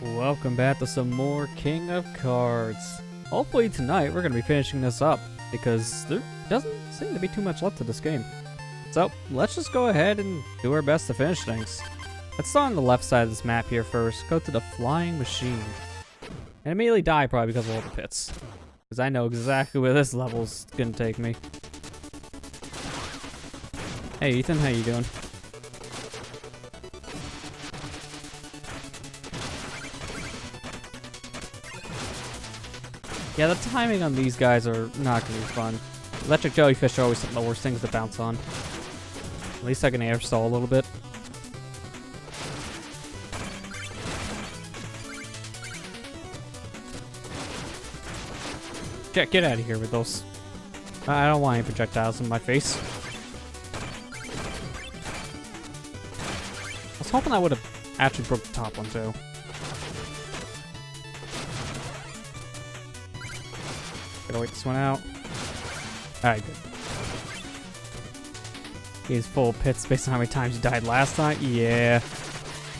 Welcome back to some more King of Cards. Hopefully tonight we're going to be finishing this up, because there doesn't seem to be too much left to this game. So, let's just go ahead and do our best to finish things. Let's start on the left side of this map here first, go to the flying machine. And immediately die probably because of all the pits. Because I know exactly where this level's going to take me. Hey Ethan, how you doing? Yeah, the timing on these guys are not going to be fun. Electric jellyfish are always some of the worst things to bounce on. At least I can air stall a little bit. Get out of here with those. I don't want any projectiles in my face. I was hoping I would have actually broke the top one too. Gotta wait this one out. Alright, good. He's full of pits based on how many times you died last time. Yeah.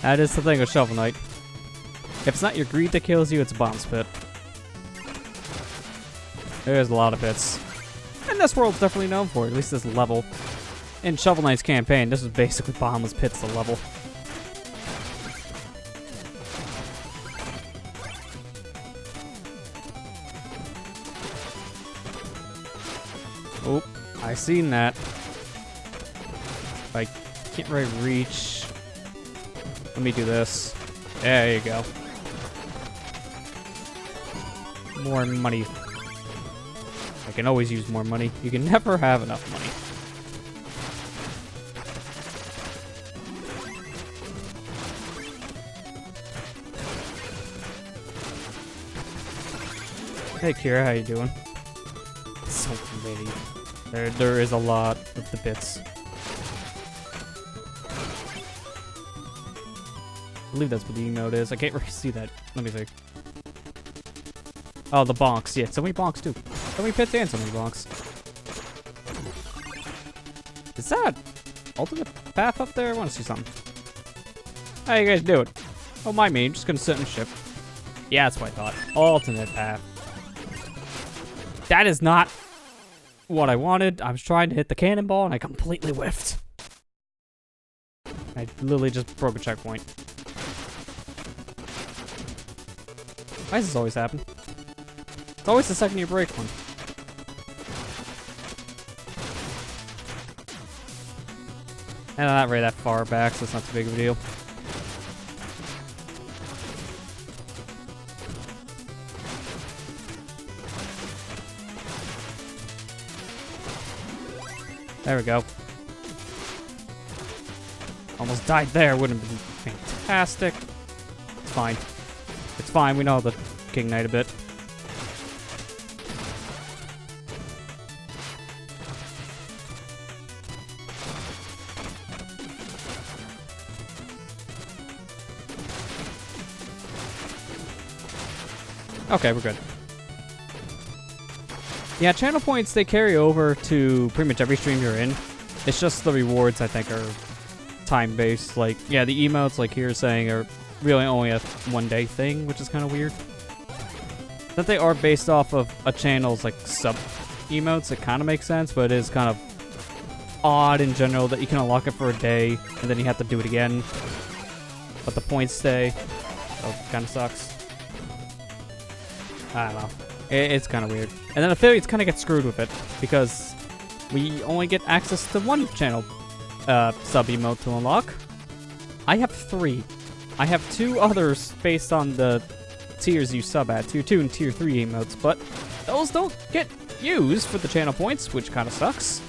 That is the thing with Shovel Knight. If it's not your greed that kills you, it's a bombs pit. There's a lot of pits. And this world's definitely known for it, at least this level. In Shovel Knight's campaign, this is basically bottomless pits the level. Oh, I seen that. I can't really reach. Let me do this. There you go. More money. I can always use more money. You can never have enough money. Hey Kira, how you doing? So many. There is a lot of the bits. I believe that's what the emote is. I can't really see that. Let me see. Oh, the bonks. Yeah, so many bonks too. So many pits and so many bonks. Is that alternate path up there? I want to see something. How you guys doing? Oh, my me. I'm just gonna sit and ship. Yeah, that's what I thought. Alternate path. That is not what I wanted. I was trying to hit the cannonball and I completely whiffed. I literally just broke a checkpoint. Why does this always happen? It's always the second you break one. And I'm not really that far back, so it's not too big of a deal. There we go. Almost died there. Would have been fantastic. It's fine. It's fine. We know the King Knight a bit. Okay, we're good. Yeah, channel points, they carry over to pretty much every stream you're in. It's just the rewards, I think, are time-based. Like, yeah, the emotes, like here saying, are really only a one-day thing, which is kind of weird. That they are based off of a channel's, like, sub-emotes, it kind of makes sense, but it is kind of odd in general that you can unlock it for a day, and then you have to do it again. But the points stay, so it kind of sucks. I don't know. It's kind of weird. And then affiliates kind of get screwed with it, because we only get access to one channel sub-emote to unlock. I have 3. I have 2 others based on the tiers you sub at, tier 2 and tier 3 emotes, but those don't get used for the channel points, which kind of sucks.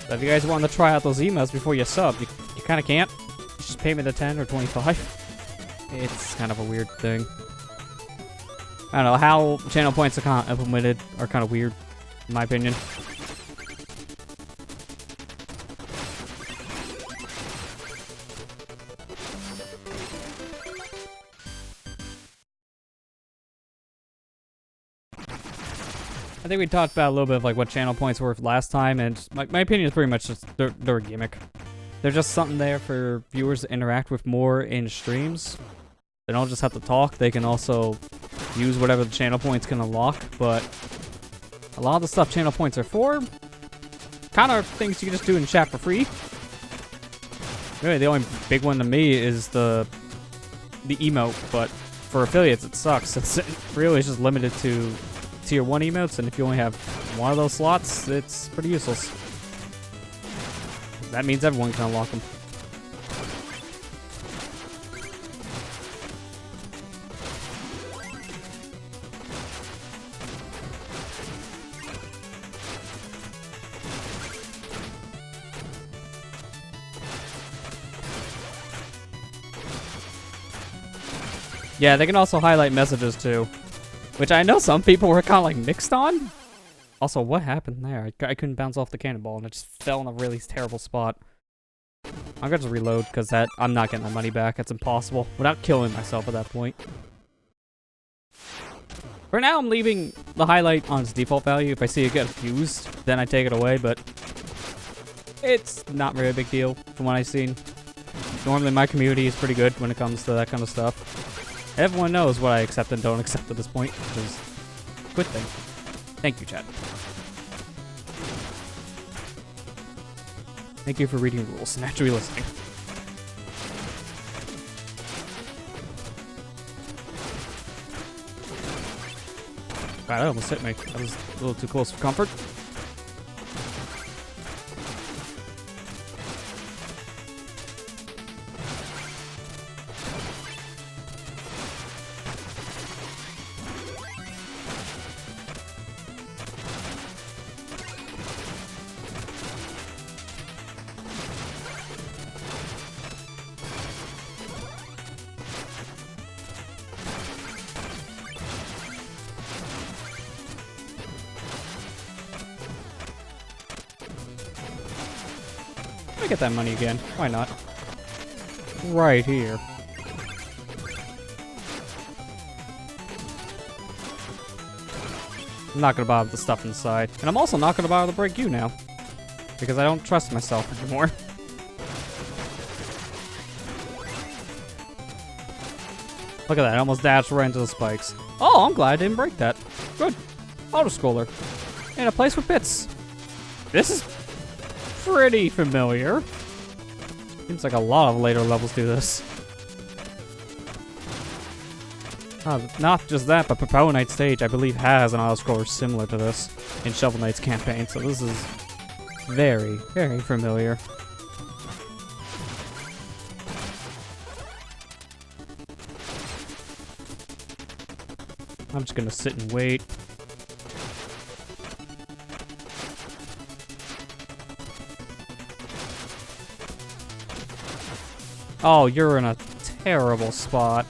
So if you guys want to try out those emotes before you sub, you kind of can't. You just pay me the 10 or 25. It's kind of a weird thing. I don't know, how channel points are implemented are kind of weird, in my opinion. I think we talked about a little bit of like what channel points were last time, and my opinion is pretty much just they're a gimmick. They're just something there for viewers to interact with more in streams. They don't just have to talk, they can also use whatever the channel points can unlock, but a lot of the stuff channel points are for kind of things you can just do in chat for free. Really, the only big one to me is the emote, but for affiliates it sucks. It's really just limited to tier 1 emotes, and if you only have one of those slots, it's pretty useless. That means everyone can unlock them. Yeah, they can also highlight messages too, which I know some people were kind of like mixed on. Also, what happened there? I couldn't bounce off the cannonball and it just fell in a really terrible spot. I'm gonna just reload because I'm not getting my money back. That's impossible without killing myself at that point. For now, I'm leaving the highlight on its default value. If I see it get used, then I take it away, but it's not really a big deal from what I've seen. Normally, my community is pretty good when it comes to that kind of stuff. Everyone knows what I accept and don't accept at this point, which is a good thing. Thank you, chat. Thank you for reading rules and actually listening. God, that almost hit me. That was a little too close for comfort. Let me get that money again. Why not? Right here. I'm not gonna bother with the stuff inside. And I'm also not gonna bother to break you now. Because I don't trust myself anymore. Look at that, I almost dashed right into the spikes. Oh, I'm glad I didn't break that. Good. Auto-scroller. And a place with bits. This is pretty familiar. Seems like a lot of later levels do this. Not just that, but Propel Knight's stage, I believe, has an auto-scroller similar to this in Shovel Knight's campaign, so this is very, very familiar. I'm just gonna sit and wait. Oh, you're in a terrible spot.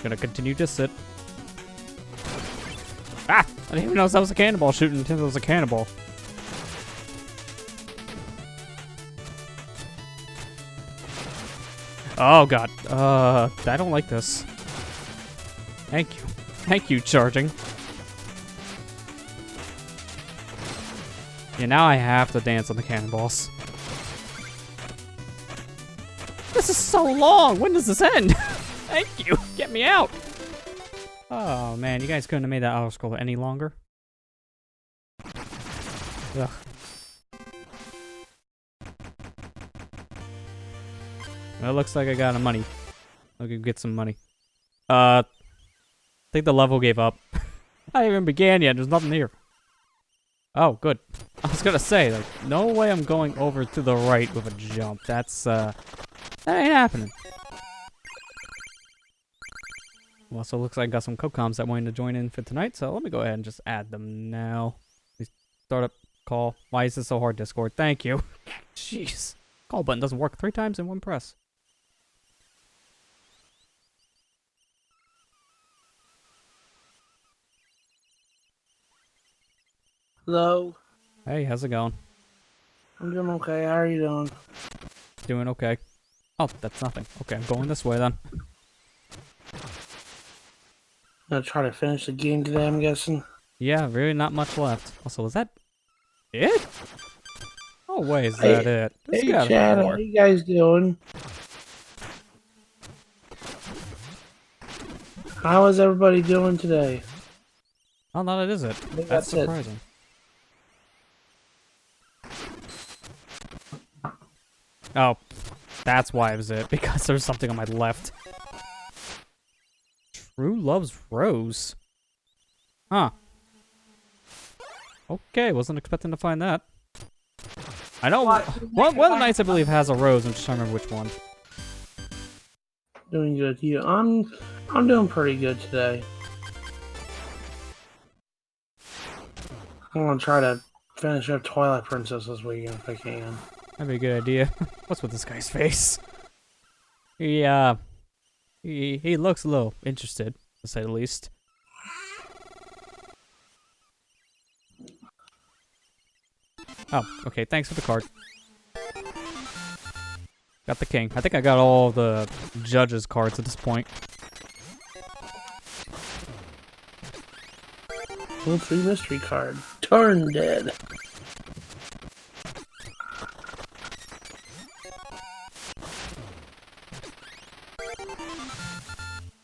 Gonna continue to sit. Ah! I didn't even know that was a cannonball shooting until it was a cannonball. Oh god. I don't like this. Thank you. Thank you, charging. Yeah, now I have to dance on the cannonballs. This is so long! When does this end? Thank you! Get me out! Oh man, you guys couldn't have made that auto-scroller any longer. Ugh. Well, it looks like I got money. I can get some money. I think the level gave up. I haven't even began yet. There's nothing here. Oh, good. I was gonna say, like, no way I'm going over to the right with a jump. That's, that ain't happening. Well, so it looks like I got some co-coms that wanted to join in for tonight, so let me go ahead and just add them now. Startup call. Why is this so hard, Discord? Thank you. Jeez. Call button doesn't work 3 times in one press. Hello. Hey, how's it going? I'm doing okay. How are you doing? Doing okay. Oh, that's nothing. Okay, I'm going this way then. Gonna try to finish the game today, I'm guessing. Yeah, really not much left. Also, is that it? Oh, wait, is Hey, that it? There's hey, gotta be Chad, how more. you guys doing? How is everybody doing today? Oh, no, that is it. I think That's that's it. surprising. Oh, that's why it was it. Because there's something on my left. True Love's Rose. Huh. Okay, wasn't expecting to find that. I know one of the knights I believe has a rose. I'm just trying to remember which one. Doing good. You, I'm doing pretty good today. I'm gonna try to finish up Twilight Princess this weekend if I can. That'd be a good idea. What's with this guy's face? He looks a little interested, to say the least. Oh, okay, thanks for the card. Got the king. I think I got all the judges' cards at this point. One free mystery card. Turn dead.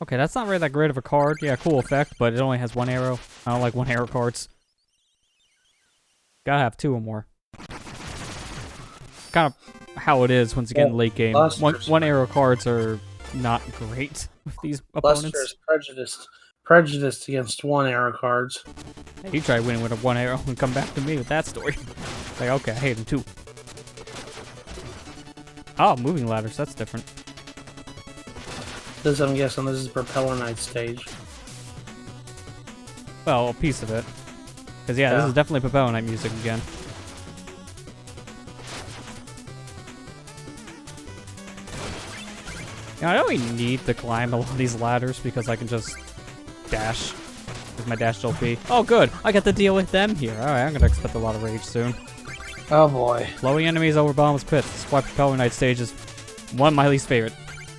Okay, that's not really that great of a card. Yeah, cool effect, but it only has one arrow. I don't like one arrow cards. Gotta have two or more. Kind of how it is once you get in late game. One arrow cards are not great with these opponents. Lester's prejudiced against one arrow cards. Hey, you try winning with a one arrow and come back to me with that story. Like, okay, I hate him too. Oh, moving ladders, that's different. This, I'm guessing, this is Propeller Knight stage. Well, a piece of it. Because, yeah, this is definitely Propeller Knight music again. Now, I don't really need to climb a lot of these ladders because I can just dash with my dash LP. Oh, good. I got to deal with them here. Alright, I'm going to expect a lot of rage soon. Oh, boy. Blowing enemies over bottomless pits. This is why Propeller Knight stage is one of my least favorite.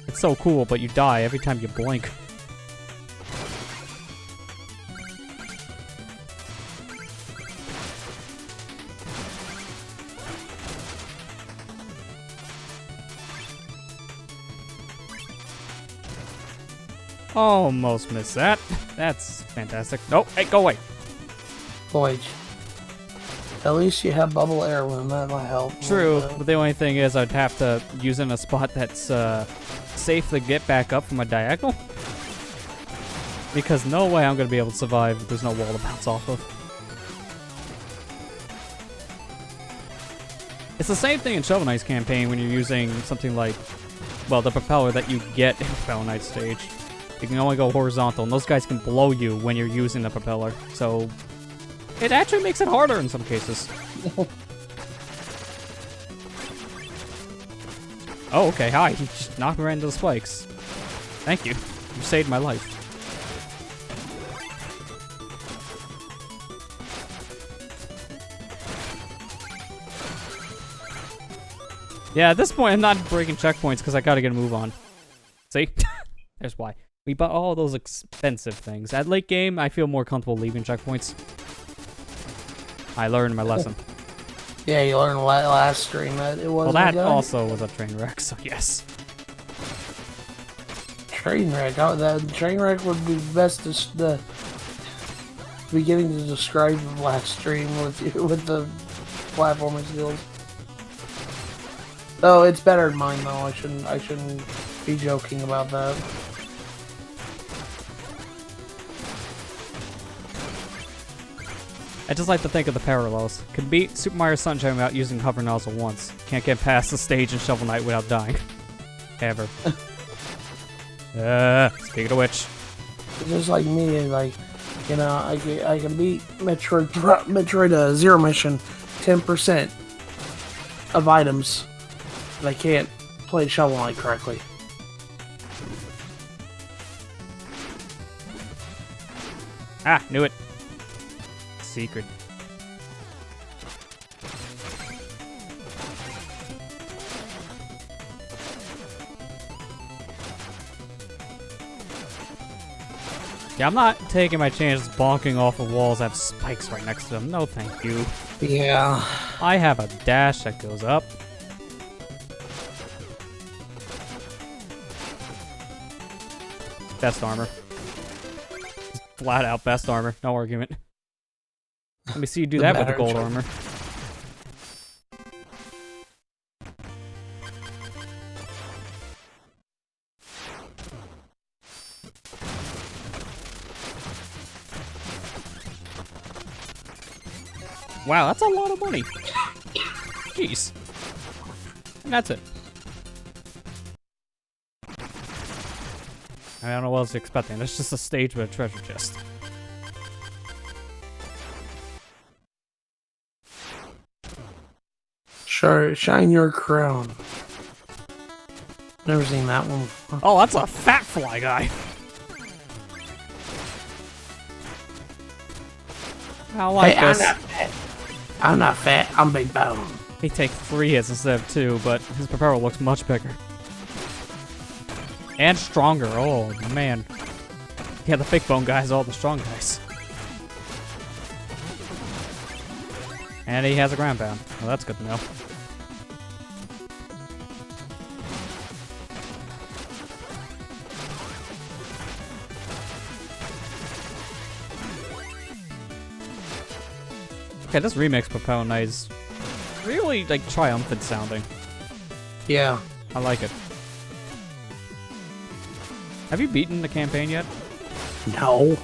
It's so cool, but you die every time you blink. Almost missed that. That's fantastic. Nope, hey, go away. Boy. At least you have bubble air when that might help. True, but the only thing is I'd have to use it in a spot that's safe to get back up from a diagonal. Because no way I'm going to be able to survive if there's no wall to bounce off of. It's the same thing in Shovel Knight's campaign when you're using something like, well, the propeller that you get in Shovel Knight stage. You can only go horizontal, and those guys can blow you when you're using the propeller. So it actually makes it harder in some cases. Oh, okay, hi. He just knocked me right into the spikes. Thank you. You saved my life. Yeah, at this point, I'm not breaking checkpoints because I gotta get a move on. See? There's why. We bought all those expensive things. At late game, I feel more comfortable leaving checkpoints. I learned my lesson. Yeah, you learned last stream that it wasn't. Well, that also was a train wreck, so yes. Train wreck. Oh, that train wreck would be best to beginning to describe the last stream with you with the platforming skills. Oh, it's better than mine though. I shouldn't be joking about that. I just like to think of the parallels. Could beat Super Mario Sunshine without using hover nozzle once. Can't get past the stage in Shovel Knight without dying. Ever. Speaking of which. It's just like me, like, you know, I can beat Metroid Zero Mission 10% of items, but I can't play Shovel Knight correctly. Ah, knew it. Secret. Yeah, I'm not taking my chances bonking off of walls that have spikes right next to them. No, thank you. Yeah. I have a dash that goes up. Best armor. Flat out best armor. No argument. Let me see you do that with the gold armor. Wow, that's a lot of money. Jeez. And that's it. I don't know what else you're expecting. That's just a stage with a treasure chest. Sure, shine your crown. Never seen that one before. Oh, that's a fat fly guy. I like this. I'm not fat. I'm big bone. He takes 3 hits instead of 2, but his propeller looks much bigger. And stronger. Oh, man. Yeah, the fake bone guys, all the strong guys. And he has a ground pound. Well, that's good to know. Okay, this remix Propel Knight is really, like, triumphant sounding. Yeah. I like it. Have you beaten the campaign yet? No.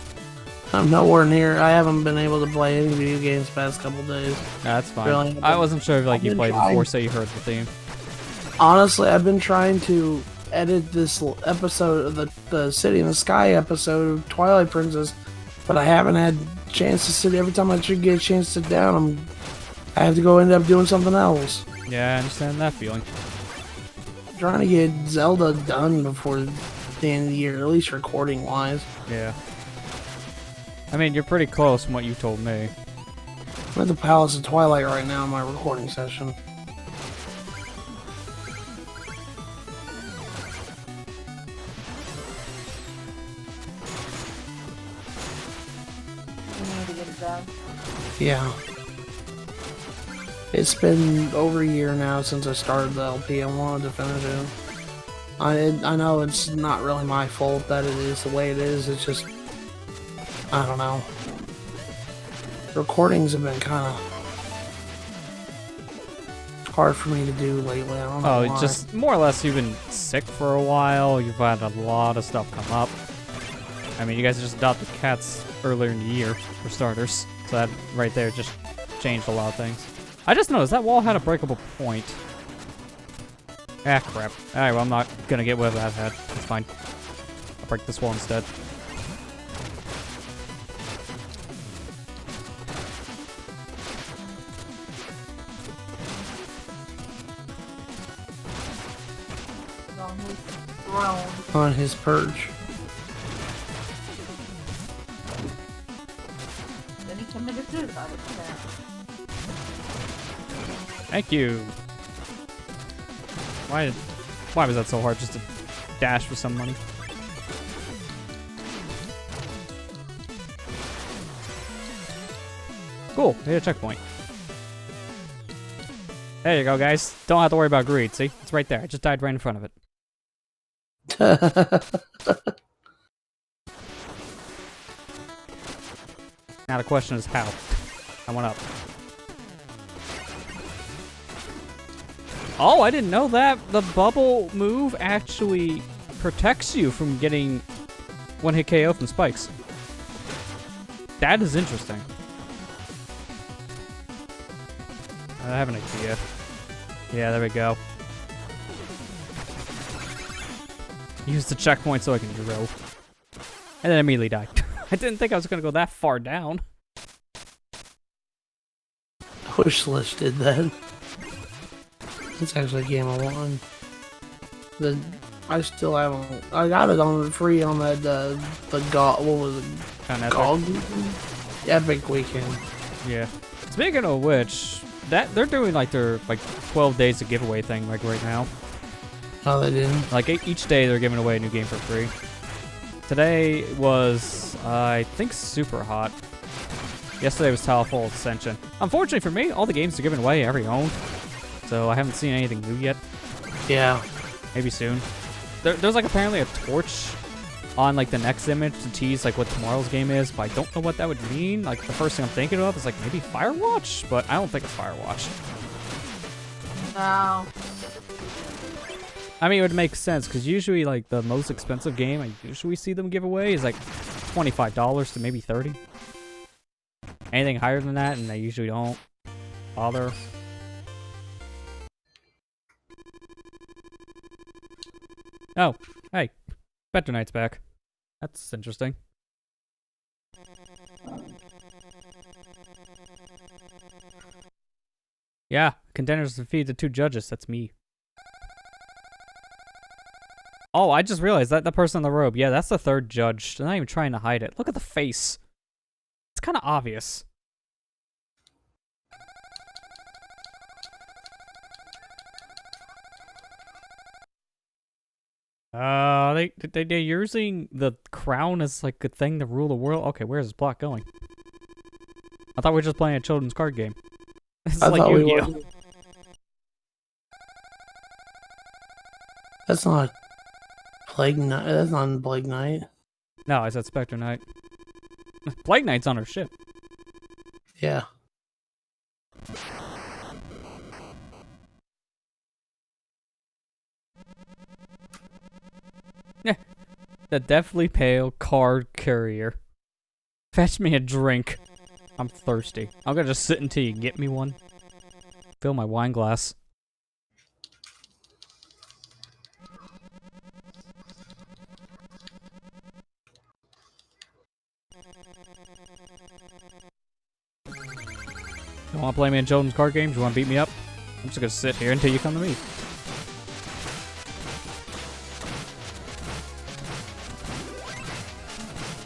I'm nowhere near. I haven't been able to play any video games the past couple days. Nah, that's fine. Really? I wasn't sure if, like, you played before, so you heard the theme. Honestly, I've been trying to edit this episode of the City in the Sky episode of Twilight Princess, but I haven't had a chance to sit. Every time I should get a chance to sit down, I have to go end up doing something else. Yeah, I understand that feeling. I'm trying to get Zelda done before the end of the year, at least recording wise. Yeah. I mean, you're pretty close from what you told me. I'm at the Palace of Twilight right now in my recording session. Yeah. It's been over a year now since I started the LP. I wanted to finish it. I know it's not really my fault that it is the way it is. It's just, I don't know. Recordings have been kind of hard for me to do lately. I don't know why. Just more or less you've been sick for a while. You've had a lot of stuff come up. I mean, you guys just adopted cats earlier in the year, for starters. So that right there just changed a lot of things. I just noticed that wall had a breakable point. Ah, crap. Alright, well, I'm not gonna get whatever that had. It's fine. I'll break this wall instead. On his perch. Then he committed suicide. Thank you. Why was that so hard just to dash for some money? Cool, hit a checkpoint. There you go, guys. Don't have to worry about greed, see? It's right there. I just died right in front of it. Now the question is how. I went up. Oh, I didn't know that. The bubble move actually protects you from getting one-hit KO from spikes. That is interesting. I have an idea. Yeah, there we go. Use the checkpoint so I can drill. And then immediately die. I didn't think I was going to go that far down. Wishlist did that. It's actually a game I won. I still haven't. I got it on free on that the what was it? GOG? Epic Weekend. Yeah. Speaking of which, that they're doing like their 12 days of giveaway thing like right now. Oh, they didn't. Like each day they're giving away a new game for free. Today was, I think, super hot. Yesterday was Towerfall Ascension. Unfortunately for me, all the games are given away every own, so I haven't seen anything new yet. Yeah. Maybe soon. There's like apparently a torch on like the next image to tease like what tomorrow's game is, but I don't know what that would mean. Like the first thing I'm thinking of is like maybe Firewatch, but I don't think it's Firewatch. No. I mean, it would make sense because usually like the most expensive game I usually see them give away is like $25 to maybe $30. Anything higher than that, and they usually don't bother. Oh, hey, Spectre Knight's back. That's interesting. Yeah, contenders defeat the 2 judges. That's me. Oh, I just realized that the person in the robe. Yeah, that's the 3rd judge. They're not even trying to hide it. Look at the face. It's kind of obvious. They're using the crown as like a thing to rule the world. Okay, where's this plot going? I thought we were just playing a children's card game. It's like Yu-Gi-Oh. That's not Plague Knight. That's not Plague Knight. No, I said Spectre Knight. Plague Knight's on her ship. Yeah. The Deathly Pale Card Carrier. Fetch me a drink. I'm thirsty. I'm gonna just sit until you get me one. Fill my wine glass. You wanna play me in children's card games? You wanna beat me up? I'm just gonna sit here until you come to me.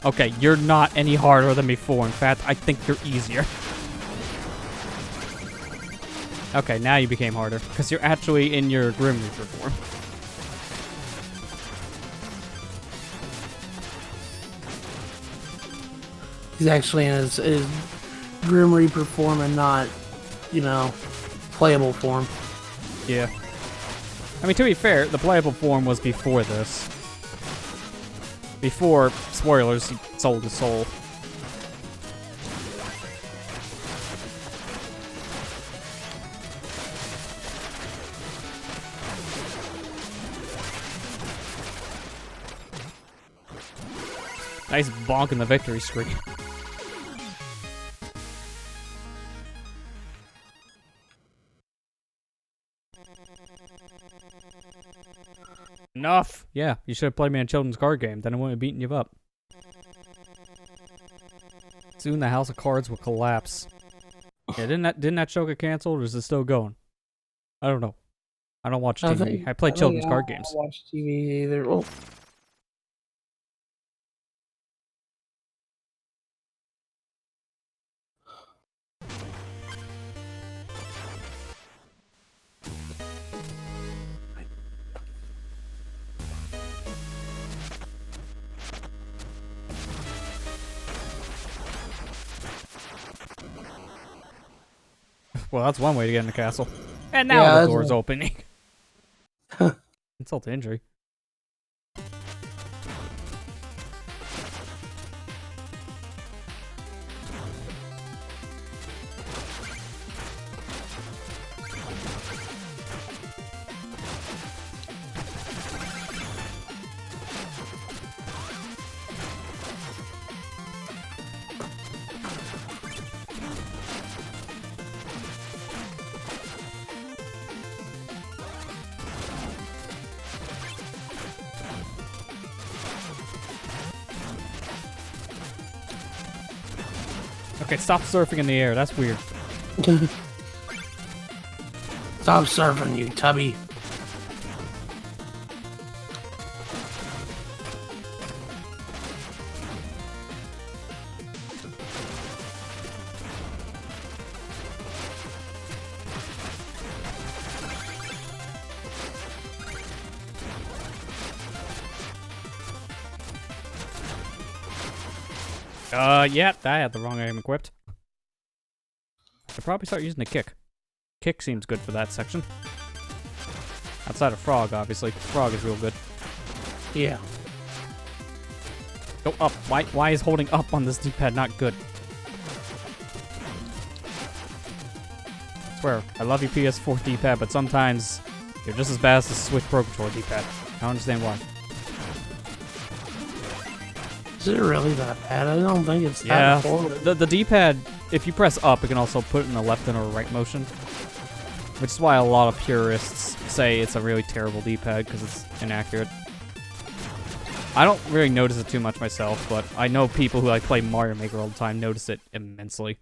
Okay, you're not any harder than before. In fact, I think you're easier. Okay, now you became harder, because you're actually in your Grim Reaper form. He's actually in his Grim Reaper form and not, you know, playable form. Yeah. I mean, to be fair, the playable form was before this. Before, spoilers, he sold his soul. Nice bonk in the victory screen. Enough! Yeah, you should have played me in a children's card game, then I wouldn't have beaten you up. Soon the House of Cards will collapse. Yeah, didn't that show get canceled, or is it still going? I don't know. I don't watch TV. I play children's card games. I don't watch TV either. Oh. Well, that's one way to get in the castle. And now the door's opening. Insult to injury. Okay, stop surfing in the air. That's weird. Stop surfing, you tubby. Yeah, I had the wrong aim equipped. I'd probably start using the kick. Kick seems good for that section. Outside of frog, obviously. Frog is real good. Yeah. Go up. Why is holding up on this D-pad not good? I swear, I love your PS4 D-pad, but sometimes you're just as bad as the Switch Pro Controller D-pad. I don't understand why. Is it really that bad? I don't think it's Yeah, that horrible. the D-pad, if you press up, it can also put it in the left and or right motion. Which is why a lot of purists say it's a really terrible D-pad, because it's inaccurate. I don't really notice it too much myself, but I know people who play Mario Maker all the time notice it immensely.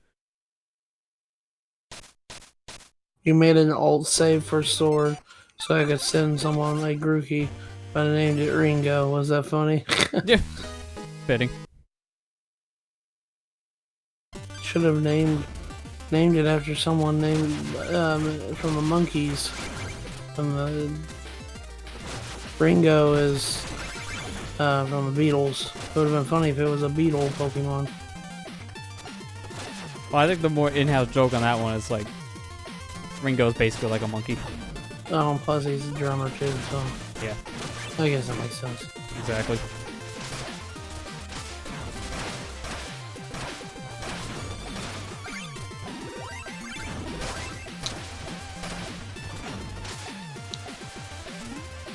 You made an alt save for Sword so I could send someone like Grookey, but I named it Ringo. Was that funny? Yeah. Fitting. Should have named it after someone named from the Monkees. From the Ringo is from the Beatles. It would have been funny if it was a Beatle Pokemon. Well, I think the more in-house joke on that one is like Ringo's basically like a monkey. Oh, and plus he's a drummer too, so Yeah, I guess that makes sense. exactly.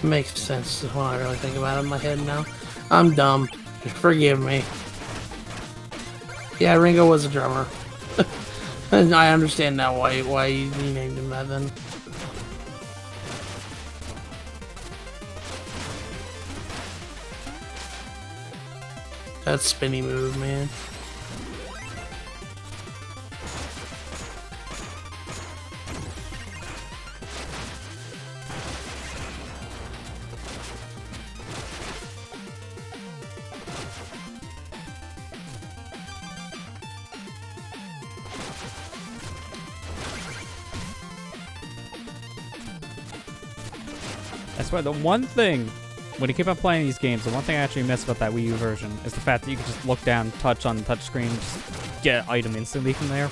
Makes sense when I really think about it in my head now. I'm dumb. Forgive me. Yeah, Ringo was a drummer. And I understand now why you named him that then. That spinny move, man. I swear, the one thing, when you keep on playing these games, the one thing I actually miss about that Wii U version is the fact that you can just look down, touch on the touchscreen, just get an item instantly from there.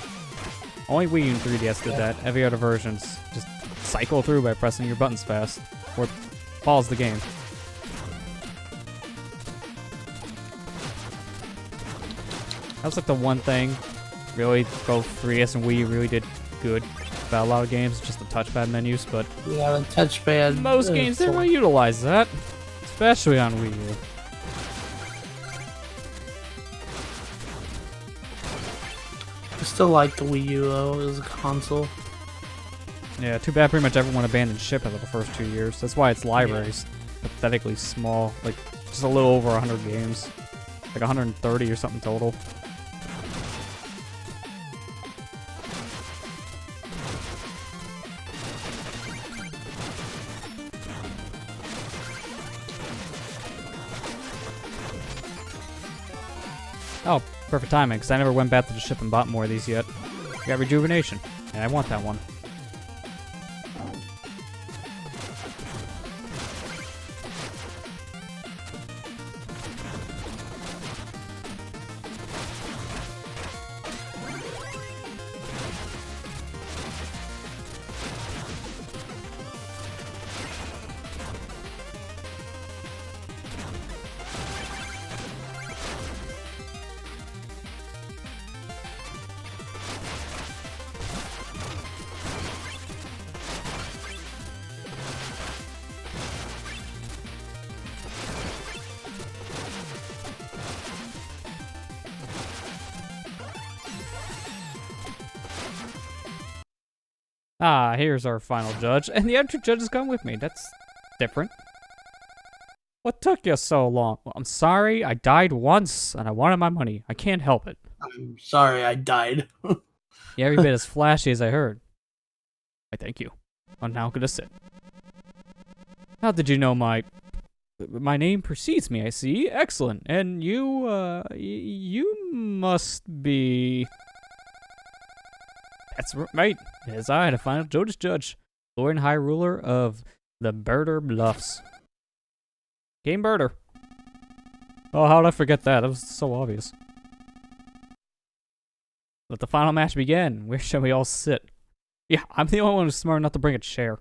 Only Wii U and 3DS did that. Every other versions just cycle through by pressing your buttons fast, or pause the game. That's like the one thing, really, both 3DS and Wii U really did good about a lot of games, just the touchpad menus, but Yeah, the touchpad. most games didn't really utilize that, especially on Wii U. I still like the Wii U though as a console. Yeah, too bad pretty much everyone abandoned ship after the first 2 years. That's why its library's pathetically small, like just a little over 100 games. Like 130 or something total. Oh, perfect timing, because I never went back to the ship and bought more of these yet. I got Rejuvenation, and I want that one. Ah, here's our final judge, and the other two judges come with me. That's different. What took you so long? Well, I'm sorry, I died once, and I wanted my money. I can't help it. I'm sorry I died. Yeah, every bit as flashy as I heard. I thank you. I'm now gonna sit. How did you know my name precedes me, I see. Excellent. And you, you must be... That's right. It is I, the final Joustus judge, Lord and High Ruler of the Birder Bluffs. Game Birder. Oh, how did I forget that? That was so obvious. Let the final match begin. Where shall we all sit? Yeah, I'm the only one who's smart enough to bring a chair.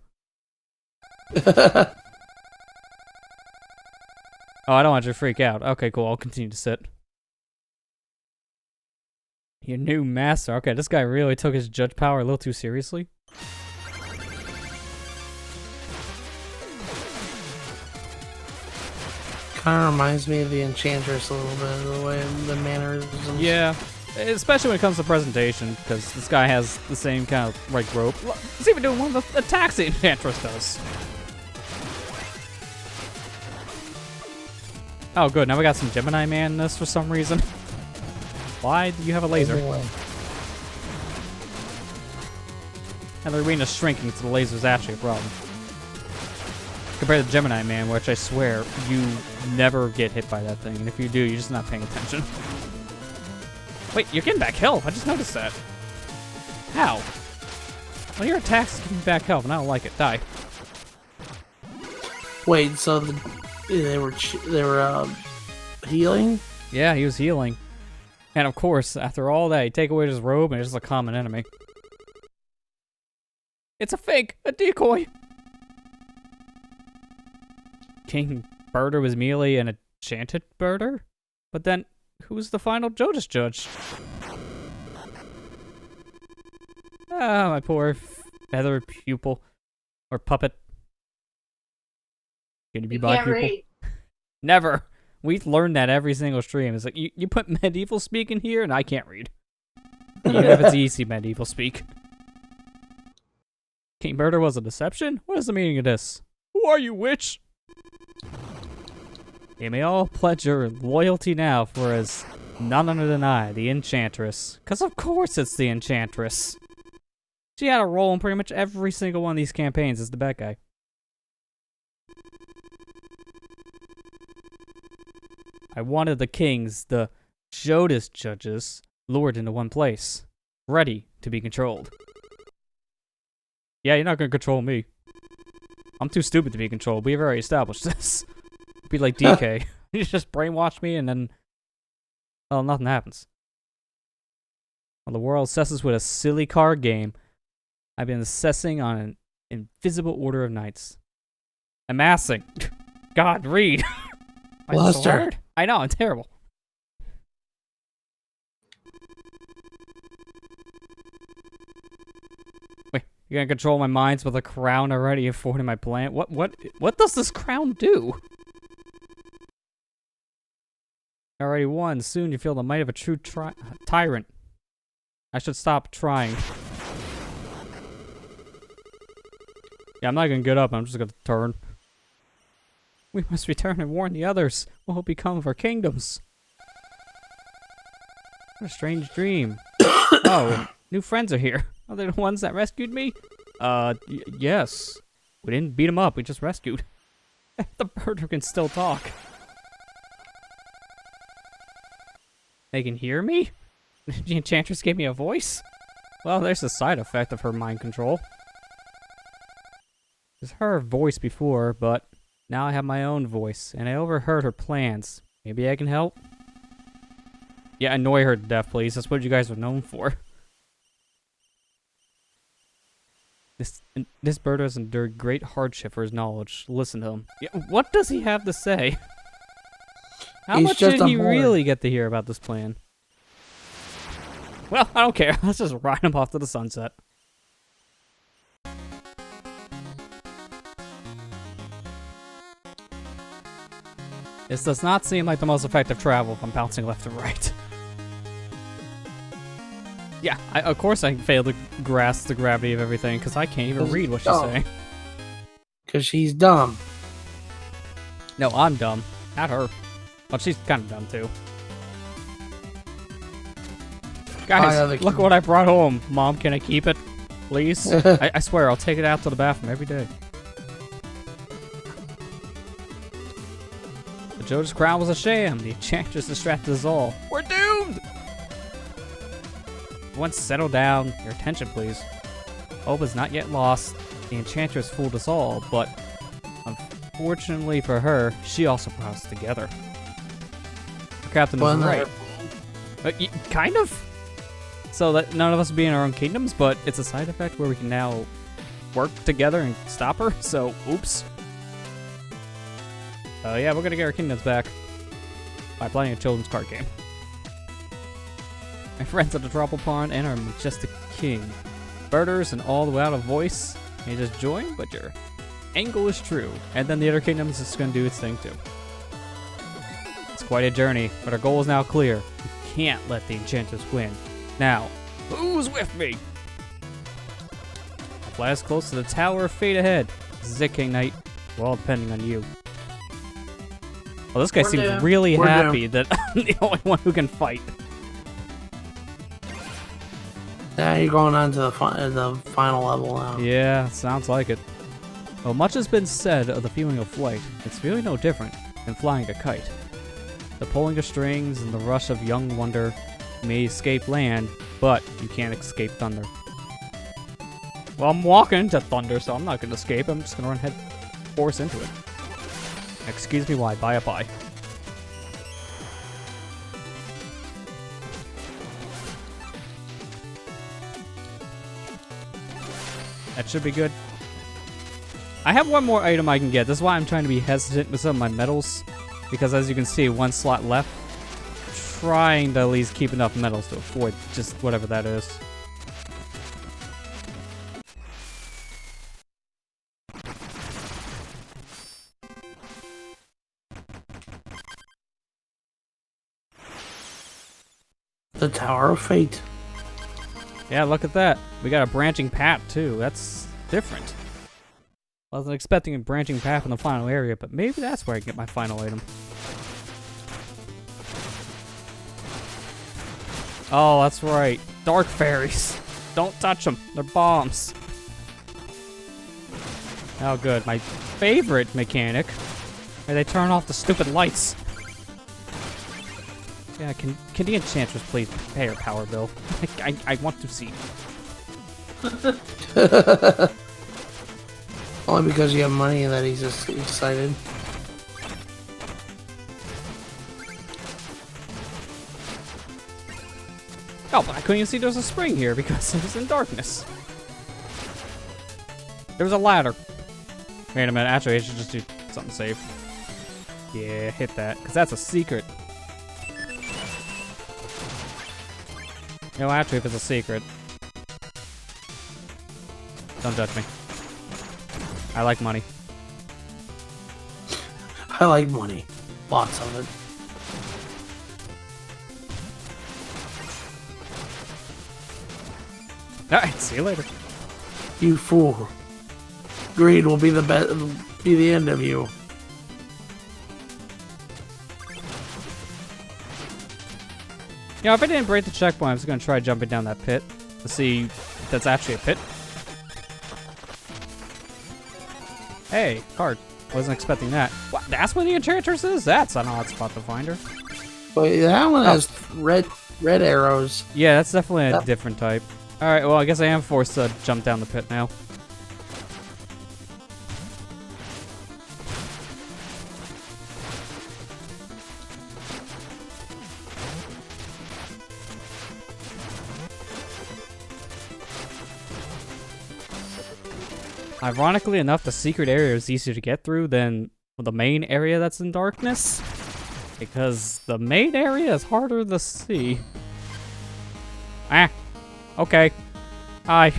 Oh, I don't want you to freak out. Okay, cool. I'll continue to sit. Your new master. Okay, this guy really took his judge power a little too seriously. Kind of reminds me of the Enchantress a little bit, the way the mannerisms. Yeah, especially when it comes to presentation, because this guy has the same kind of like rope. He's even doing one of the attacks the Enchantress does. Oh, good. Now we got some Gemini Man in this for some reason. Why do you have a laser? Anyway. And the arena's shrinking, so the laser's actually a problem. Compared to Gemini Man, which I swear, you never get hit by that thing. And if you do, you're just not paying attention. Wait, you're getting back health. I just noticed that. How? Well, your attacks give me back health, and I don't like it. Die. Wait, so they were healing? Yeah, he was healing. And of course, after all that, you take away his robe, and it's just a common enemy. It's a fake! A decoy! King Birder was merely an enchanted birder? But then, who's the final Joustus judge? Ah, my poor feathered pupil. Or puppet. Can you be my pupil? Read. Never! We've learned that every single stream. It's like, you put medieval speak in here, and I can't read. Even if it's easy medieval speak. King Birder was a deception? What is the meaning of this? Who are you, witch? You may all pledge your loyalty now, for as none other than I, the Enchantress. 'Cause of course it's the Enchantress. She had a role in pretty much every single one of these campaigns as the bad guy. I wanted the kings, the Joustus judges, lured into one place, ready to be controlled. Yeah, you're not gonna control me. I'm too stupid to be controlled. We've already established this. It'd be like DK. You just brainwash me and then, well, nothing happens. While the world assesses with a silly card game, I've been assessing on an invisible order of knights. Amassing. God, read. Why is it so Luster. hard? I know, I'm terrible. Wait, you're gonna control my minds with a crown already affording my plan? What does this crown do? Already won. Soon you feel the might of a true tyrant. I should stop trying. Yeah, I'm not gonna get up. I'm just gonna turn. We must return and warn the others. What will become of our kingdoms? What a strange dream. Oh, new friends are here. Are they the ones that rescued me? Yes. We didn't beat them up. We just rescued. The birder can still talk. They can hear me? The Enchantress gave me a voice? Well, there's a side effect of her mind control. It was her voice before, but now I have my own voice, and I overheard her plans. Maybe I can help? Yeah, annoy her to death, please. That's what you guys are known for. This bird has endured great hardship for his knowledge. Listen to him. Yeah, what does he have to say? How much did he really get to hear about this plan? Well, I don't care. Let's just ride him off to the sunset. This does not seem like the most effective travel if I'm bouncing left and right. Yeah, of course I failed to grasp the gravity of everything, because I can't even read what she's saying. Because she's dumb. No, I'm dumb. Not her. Well, she's kind of dumb, too. Guys, look what I brought home. Mom, can I keep it? Please? I swear, I'll take it out to the bathroom every day. The Joustus crown was a sham. The Enchantress distracted us all. We're doomed! Once settle down. Your attention, please. Hope is not yet lost. The Enchantress fooled us all, but unfortunately for her, she also brought us together. Our captain was right. Kind of? so that none of us be in our own kingdoms, but it's a side effect where we can now work together and stop her, so oops. Yeah, we're gonna get our kingdoms back by playing a children's card game. My friends at the Tropical Pond and our majestic king. Birders and all the way out of voice. You just join, but your angle is true. And then the other kingdoms is gonna do its thing too. It's quite a journey, but our goal is now clear. We can't let the enchanters win. Now, who's with me? I'll fly as close to the Tower of Fate ahead. This is it, King Knight. We're all depending on you. Well, this guy seems really happy that I'm the only one who can fight. Yeah, you're going on to the final level now. Yeah, sounds like it. Well, much has been said of the feeling of flight. It's really no different than flying a kite. The pulling of strings and the rush of young wonder may escape land, but you can't escape thunder. Well, I'm walking into thunder, so I'm not going to escape. I'm just going to run head force into it. Excuse me, why? Bye a bye. That should be good. I have one more item I can get. This is why I'm trying to be hesitant with some of my medals. Because as you can see, one slot left. Trying to at least keep enough medals to afford just whatever that is. The Tower of Fate. Yeah, look at that. We got a branching path too. That's different. I wasn't expecting a branching path in the final area, but maybe that's where I get my final item. Oh, that's right. Dark fairies. Don't touch them. They're bombs. Oh, good. My favorite mechanic. Where they turn off the stupid lights. Yeah, can the enchantress please pay her power bill? I want to see. Only because you have money that he's just excited. Oh, but I couldn't even see there was a spring here because it was in darkness. There was a ladder. Wait a minute, actually I should just do something safe. Yeah, hit that, because that's a secret. No, actually, if it's a secret. Don't judge me. I like money. I like money. Lots of it. Alright, see you later. You fool. Greed will be the end of you. You know, if I didn't break the checkpoint, I was going to try jumping down that pit to see if that's actually a pit. Hey, card. Wasn't expecting that. What? That's where the enchantress is? That's an odd spot to find her. But that one has red arrows. Yeah, that's definitely a different type. Alright, well, I guess I am forced to jump down the pit now. Ironically enough, the secret area is easier to get through than the main area that's in darkness. Because the main area is harder to see. Ah, okay. I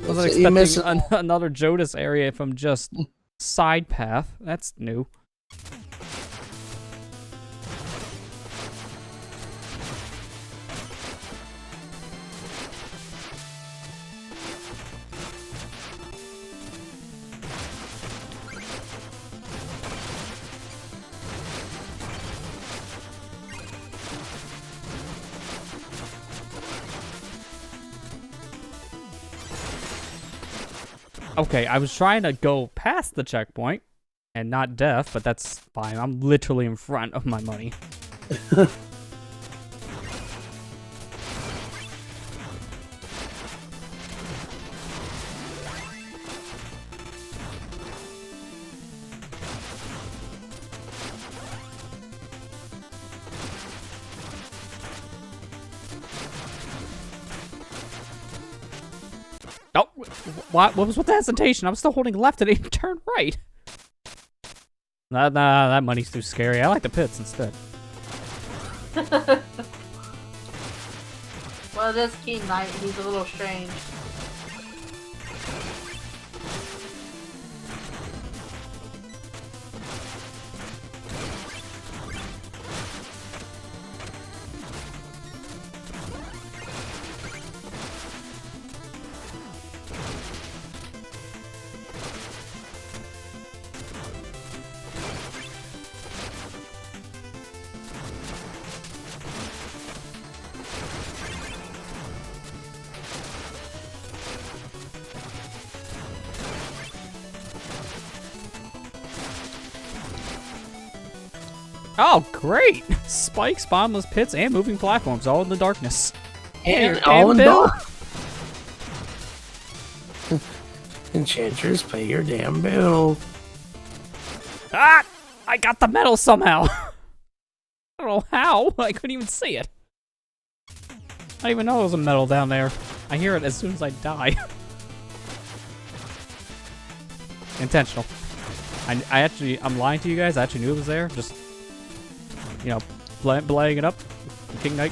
wasn't expecting another Joustus area from just side path. That's new. Okay, I was trying to go past the checkpoint and not death, but that's fine. I'm literally in front of my money. Oh, what was with the hesitation? I'm still holding left and it turned right. Nah, that money's too scary. I like the pits instead. Well, this Keen Knight, he's a little strange. Oh, great! Spikes, bottomless pits, and moving platforms, all in the darkness. And Hey, all in Bill. dark. Enchanters, pay your damn bill. Ah! I got the medal somehow! I don't know how. I couldn't even see it. I didn't even know there was a medal down there. I hear it as soon as I die. Intentional. I'm lying to you guys. I actually knew it was there. Just, you know, playing it up. King Knight.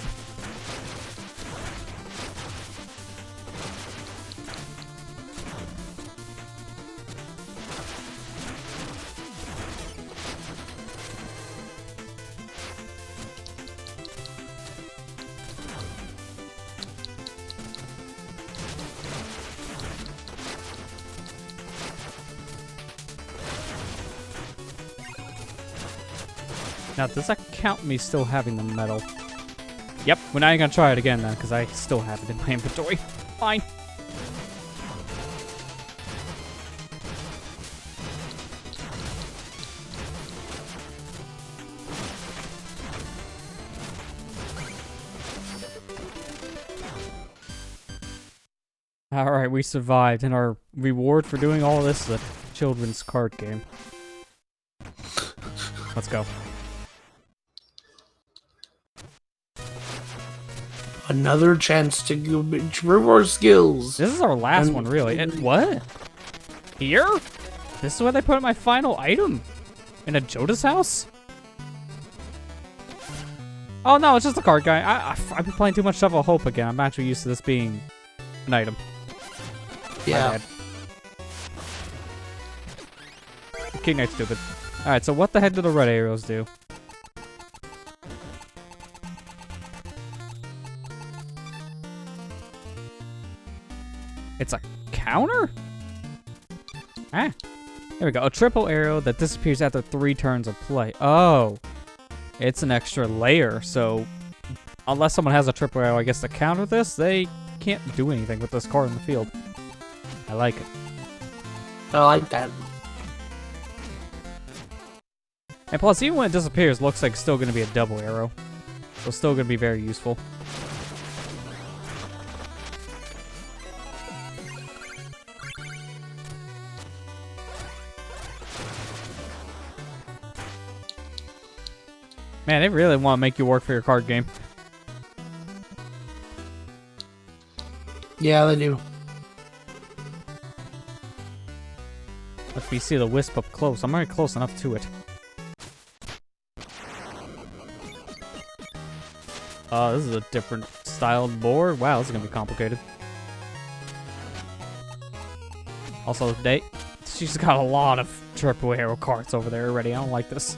Now, does that count me still having the medal? Yep, we're not even gonna try it again then, because I still have it in my inventory. Fine. Alright, we survived, and our reward for doing all this is a children's card game. Let's go. Another chance to improve our skills. This is our last one, really. And what? Here? This is where they put my final item? In a Joustus house? Oh no, it's just a card guy. I've been playing too much Shovel of Hope again. I'm actually used to this being an item. Yeah. King Knight's stupid. Alright, so what the heck do the red arrows do? It's a counter? Ah. There we go. A triple arrow that disappears after 3 turns of play. Oh. It's an extra layer, so unless someone has a triple arrow, I guess, to counter this, they can't do anything with this card in the field. I like it. I like that. And plus, even when it disappears, it looks like it's still going to be a double arrow. So it's still going to be very useful. Man, they really want to make you work for your card game. Yeah, they do. Let me see the wisp up close. I'm already close enough to it. This is a different styled board. Wow, this is gonna be complicated. Also, she's got a lot of triple arrow cards over there already. I don't like this.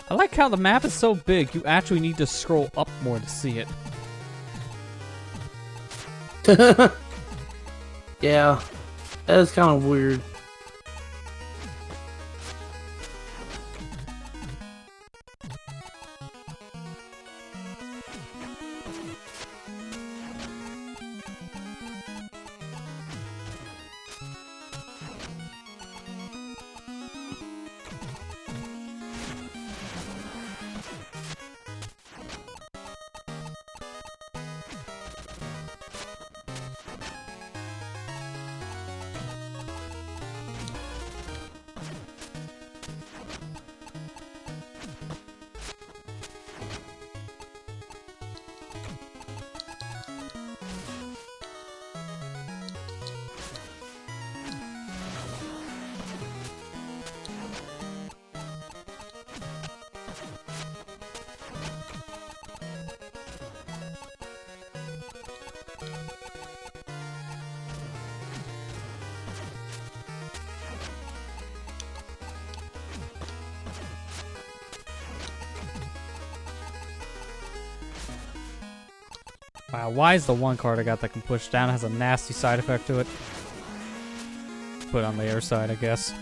I like how the map is so big, you actually need to scroll up more to see it. Yeah, that is kind of weird. Wow, why is the one card I got that can push down has a nasty side effect to it? Put it on the air side, I guess.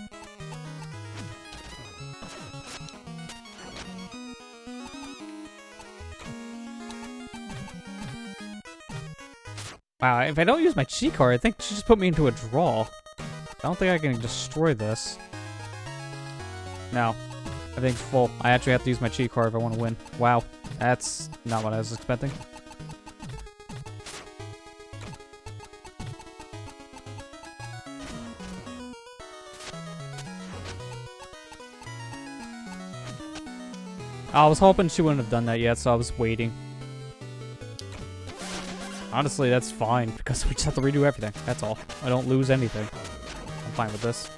Wow, if I don't use my cheat card, I think she just put me into a draw. I don't think I can destroy this. No. I think it's full. I actually have to use my cheat card if I want to win. Wow. That's not what I was expecting. I was hoping she wouldn't have done that yet, so I was waiting. Honestly, that's fine, because we just have to redo everything. That's all. I don't lose anything. I'm fine with this.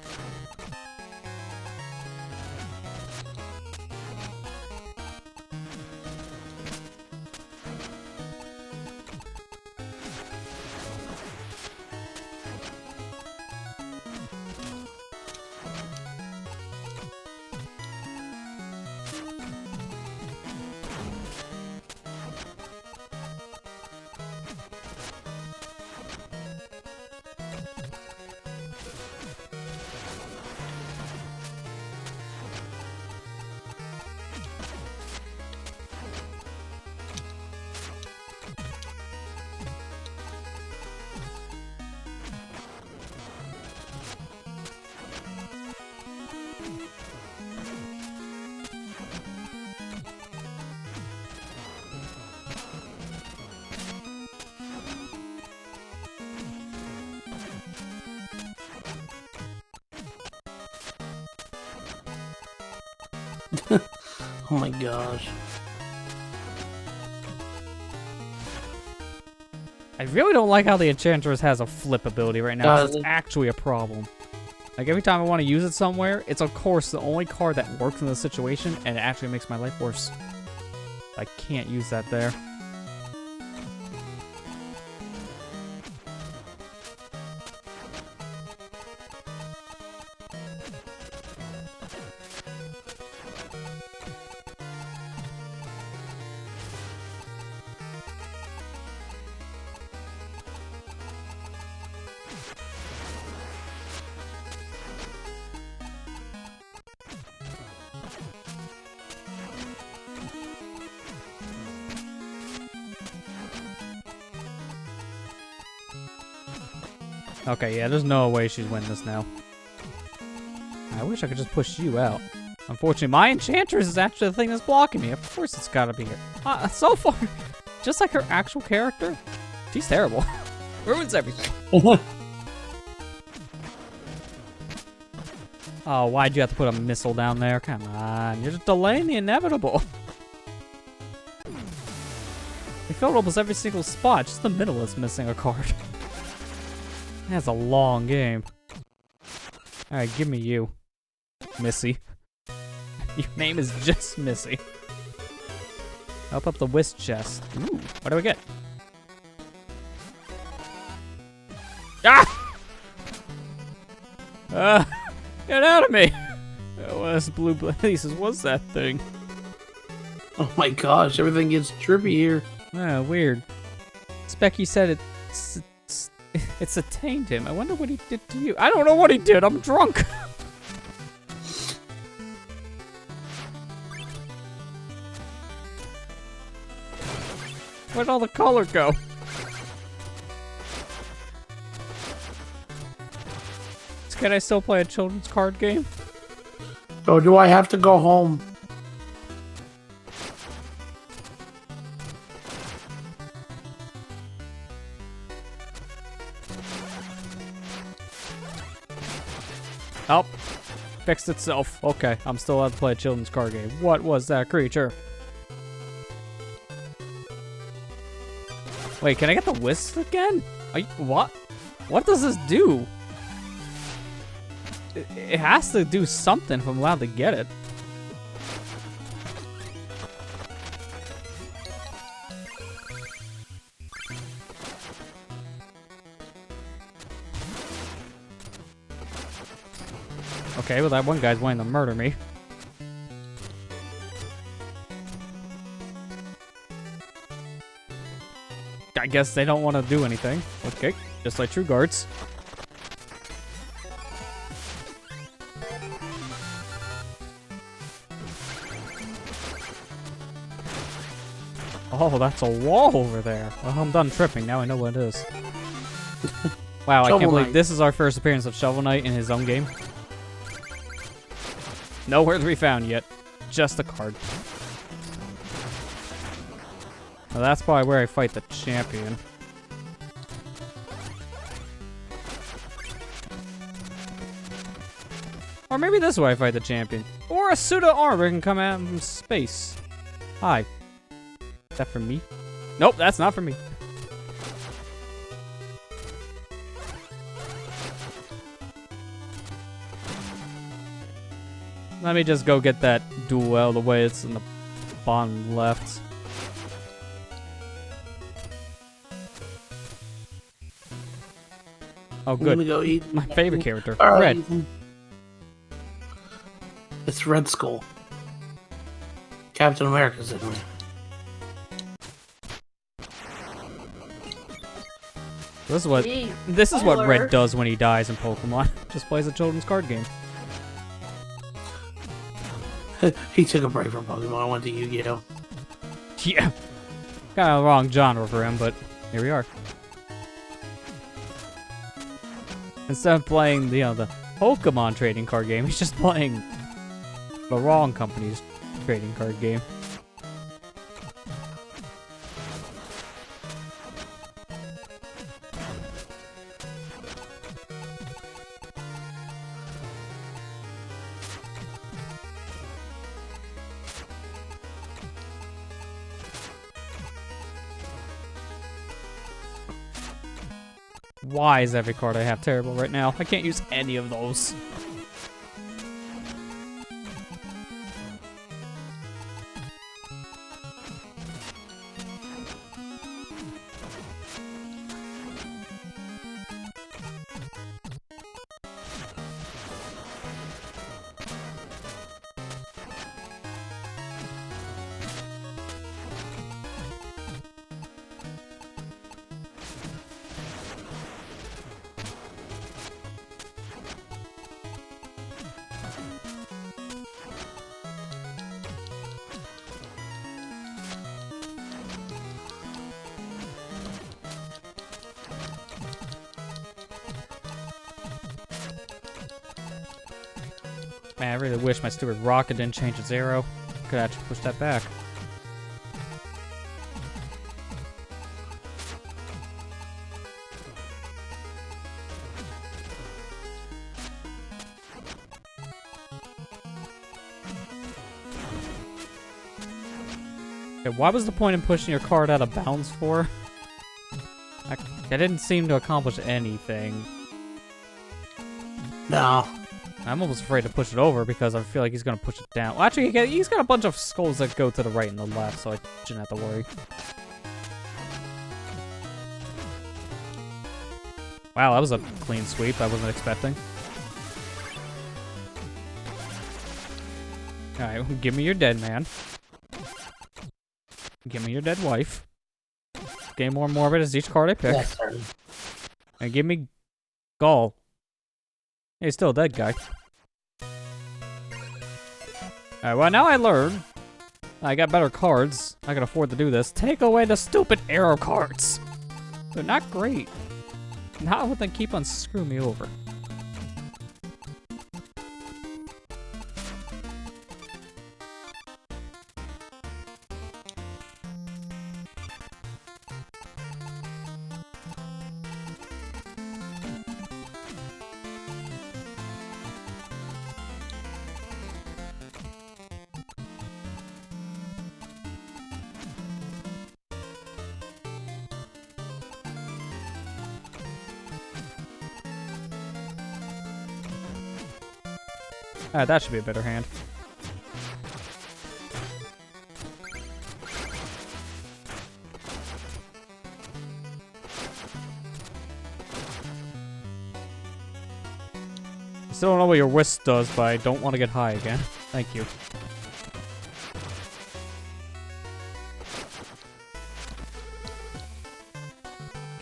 Oh my gosh. I really don't like how the Enchantress has a flip ability right now. It's it? actually a problem. Like, every time I want to use it somewhere, it's of course the only card that works in the situation, and it actually makes my life worse. I can't use that there. Okay, yeah, there's no way she's winning this now. I wish I could just push you out. Unfortunately, my Enchantress is actually the thing that's blocking me. Of course it's gotta be here. So far, just like her actual character, she's terrible. Ruins everything. Oh, why'd you have to put a missile down there? Come on, you're just delaying the inevitable. We filled almost every single spot, just the middle is missing a card. That's a long game. Alright, give me you, Missy. Your name is just Missy. Help up the whisk chest. Ooh, what do we get? Ah! Get out of me! Oh, that's blue blazes. What's that thing? Oh my gosh, everything gets trippy here. Ah, weird. Specky said it's attained him. I wonder what he did to you. I don't know what he did. I'm drunk. Where'd all the color go? Can I still play a children's card game? Oh, do I have to go home? Oh, fixed itself. Okay, I'm still allowed to play a children's card game. What was that creature? Wait, can I get the whisk again? What? What does this do? It has to do something if I'm allowed to get it. Okay, well that one guy's wanting to murder me. I guess they don't want to do anything. Okay, just like true guards. Oh, that's a wall over there. Well, I'm done tripping. Now I know what it is. Wow, I can't Shovel believe Knight. this is our first appearance of Shovel Knight in his own game. Nowhere to be found yet. Just a card. Now that's probably where I fight the champion. Or maybe this is where I fight the champion. Or a suit of armor can come out from space. Hi. Is that for me? Nope, that's not for me. Let me just go get that duel out of the way. It's in the bottom left. Oh, I'm gonna good. go eat. My favorite character, All right, Red. Ethan. It's Red Skull. Captain America's in me. This is what Jeez, Red spoiler. does when he dies in Pokemon. Just plays a children's card game. He took a break from Pokemon and went to Yu-Gi-Oh! Yeah. Kind of wrong genre for him, but here we are. Instead of playing the Pokemon trading card game, he's just playing the wrong company's trading card game. Why is every card I have terrible right now? I can't use any of those. Man, I really wish my stupid rocket didn't change its arrow. Could actually push that back. Okay, why was the point in pushing your card out of bounds for? That didn't seem to accomplish anything. No. I'm almost afraid to push it over because I feel like he's gonna push it down. Well, actually, he's got a bunch of skulls that go to the right and the left, so I shouldn't have to worry. Wow, that was a clean sweep I wasn't expecting. Alright, give me your dead man. Give me your dead wife. Getting more morbid as each card I pick. Yes, sir. And give me Gull. He's still a dead guy. Alright, well now I learned. I got better cards. I can afford to do this. Take away the stupid arrow cards. They're not great. Not when they keep on screwing me over. That should be a better hand. I still don't know what your whisk does, but I don't want to get high again. Thank you.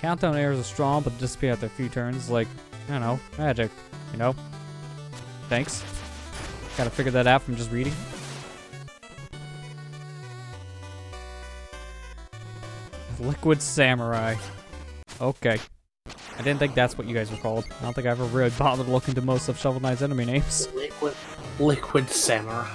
Countdown arrows are strong, but disappear after a few turns. Like, I don't know, magic. You know? Thanks. Gotta figure that out from just reading. Liquid Samurai. Okay. I didn't think that's what you guys were called. I don't think I ever really bothered looking to most of Shovel Knight's enemy names. Liquid Samurai.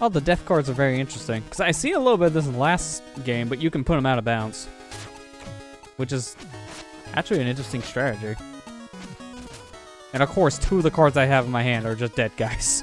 Oh, the death cards are very interesting. Because I see a little bit of this in the last game, but you can put them out of bounds. Which is actually an interesting strategy. And of course, 2 of the cards I have in my hand are just dead guys.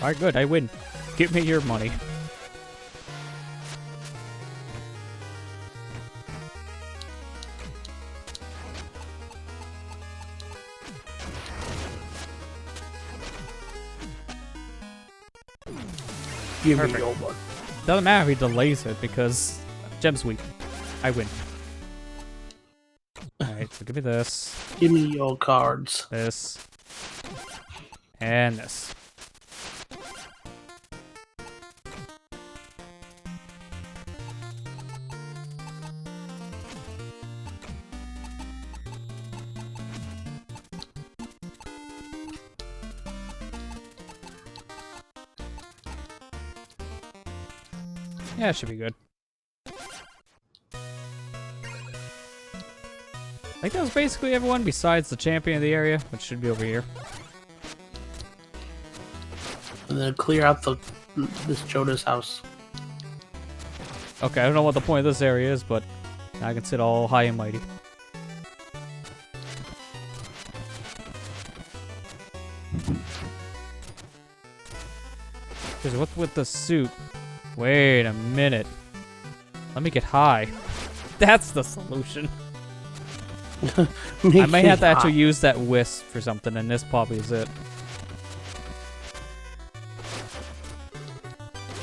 Alright, good, I win. Give me your money. Give Perfect. me your one. Doesn't matter if he delays it because gem's weak. I win. Alright, so give me this, Give me your cards. this, and this. Yeah, it should be good. I think that was basically everyone besides the champion of the area, which should be over here. And then clear out this Jodas house. Okay, I don't know what the point of this area is, but I can sit all high and mighty. Because what's with the suit? Wait a minute. Let me get high. That's the solution. I may have to actually use that wisp for something, and this probably is it.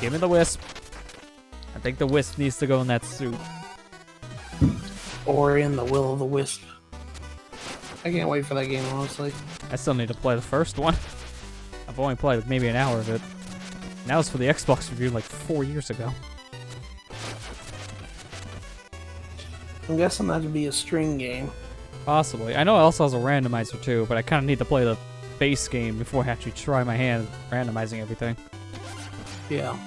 Give me the wisp. I think the wisp needs to go in that suit. Or in the Will of the Wisp. I can't wait for that game, honestly. I still need to play the first one. I've only played like maybe an hour of it. And that was for the Xbox review like 4 years ago. I'm guessing that'd be a string game. Possibly. I know it also has a randomizer too, but I kind of need to play the base game before I actually try my hand randomizing everything. Yeah.